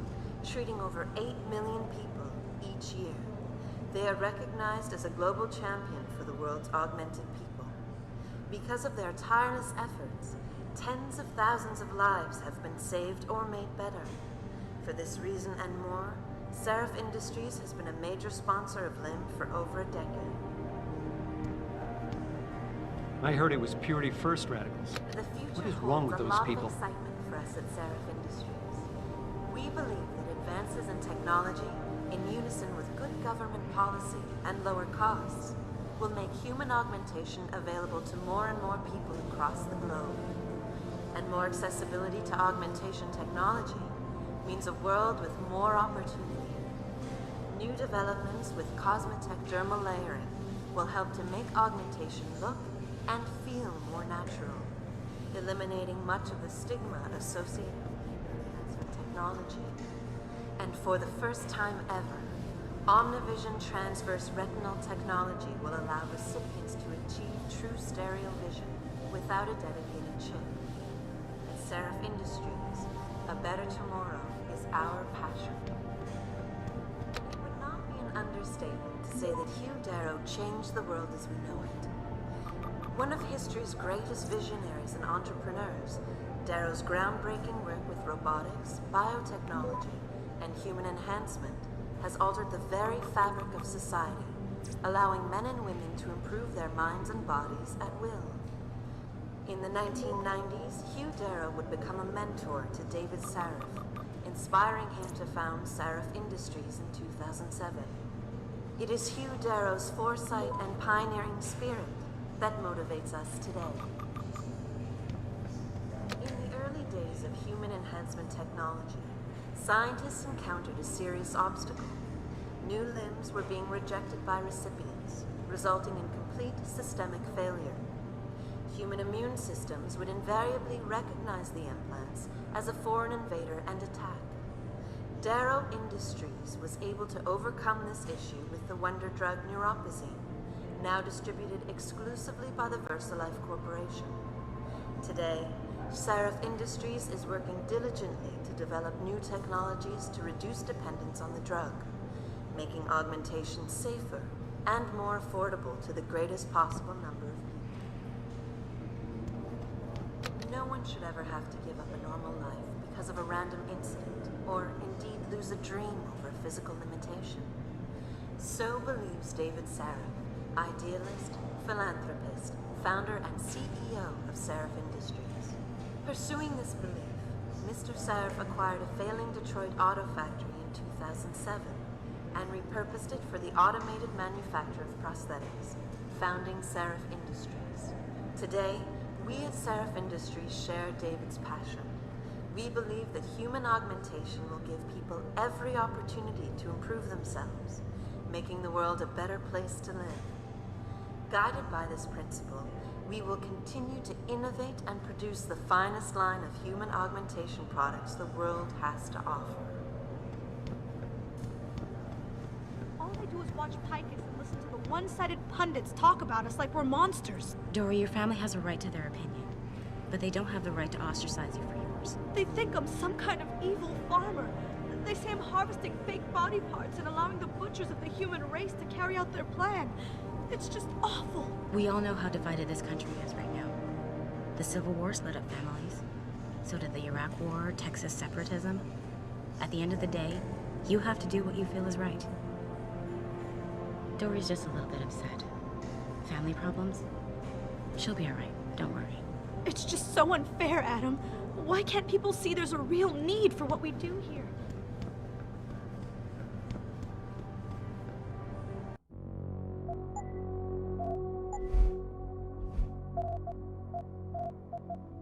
treating over 8 million people each year. They are recognized as a global champion for the world's augmented people. Because of their tireless efforts, tens of thousands of lives have been saved or made better. For this reason and more, Seraph Industries has been a major sponsor of LIM for over a decade.
I heard it was Purity First radicals.
The future
What is wrong with
holds a
those
lot
people?
of excitement for us at Seraph Industries. We believe that advances in technology, in unison with good government policy and lower costs, will make human augmentation available to more and more people across the globe. And more accessibility to augmentation technology means a world with more opportunity. New developments with Cosmetech dermal layering will help to make augmentation look and feel more natural, eliminating much of the stigma associated with enhancement technology. And for the first time ever, Omnivision transverse retinal technology will allow recipients to achieve true stereo vision without a dedicated chip. At Seraph Industries, a better tomorrow is our passion. It would not be an understatement to say that Hugh Darrow changed the world as we know it. One of history's greatest visionaries and entrepreneurs, Darrow's groundbreaking work with robotics, biotechnology, and human enhancement has altered the very fabric of society, allowing men and women to improve their minds and bodies at will. In the 1990s, Hugh Darrow would become a mentor to David Sarif, inspiring him to found Seraph Industries in 2007. It is Hugh Darrow's foresight and pioneering spirit that motivates us today. In the early days of human enhancement technology, scientists encountered a serious obstacle. New limbs were being rejected by recipients, resulting in complete systemic failure. Human immune systems would invariably recognize the implants as a foreign invader and attack. Darrow Industries was able to overcome this issue with the wonder drug neuropozyne, now distributed exclusively by the VersaLife Corporation. Today, Seraph Industries is working diligently to develop new technologies to reduce dependence on the drug, making augmentation safer and more affordable to the greatest possible number of people. No one should ever have to give up a normal life because of a random incident, or indeed lose a dream over a physical limitation. So believes David Sarif, idealist, philanthropist, founder and CEO of Sarif Industries. Pursuing this belief, Mr. Sarif acquired a failing Detroit auto factory in 2007 and repurposed it for the automated manufacture of prosthetics, founding Sarif Industries. Today, we at Sarif Industries share David's passion. We believe that human augmentation will give people every opportunity to improve themselves, making the world a better place to live. Guided by this principle, we will continue to innovate and produce the finest line of human augmentation products the world has to offer.
All they do is watch Picus and listen to the one-sided pundits talk about us like we're monsters.
Dory, your family has a right to their opinion, but they don't have the right to ostracize you for yours.
They think I'm some kind of evil farmer. They say I'm harvesting fake body parts and allowing the butchers of the human race to carry out their plan. It's just awful.
We all know how divided this country is right now. The Civil War split up families. So did the Iraq War, Texas separatism. At the end of the day, you have to do what you feel is right. Dory's just a little bit upset. Family problems? She'll be all right, don't worry.
It's just so unfair, Adam. Why can't people see there's a real need for what we do here?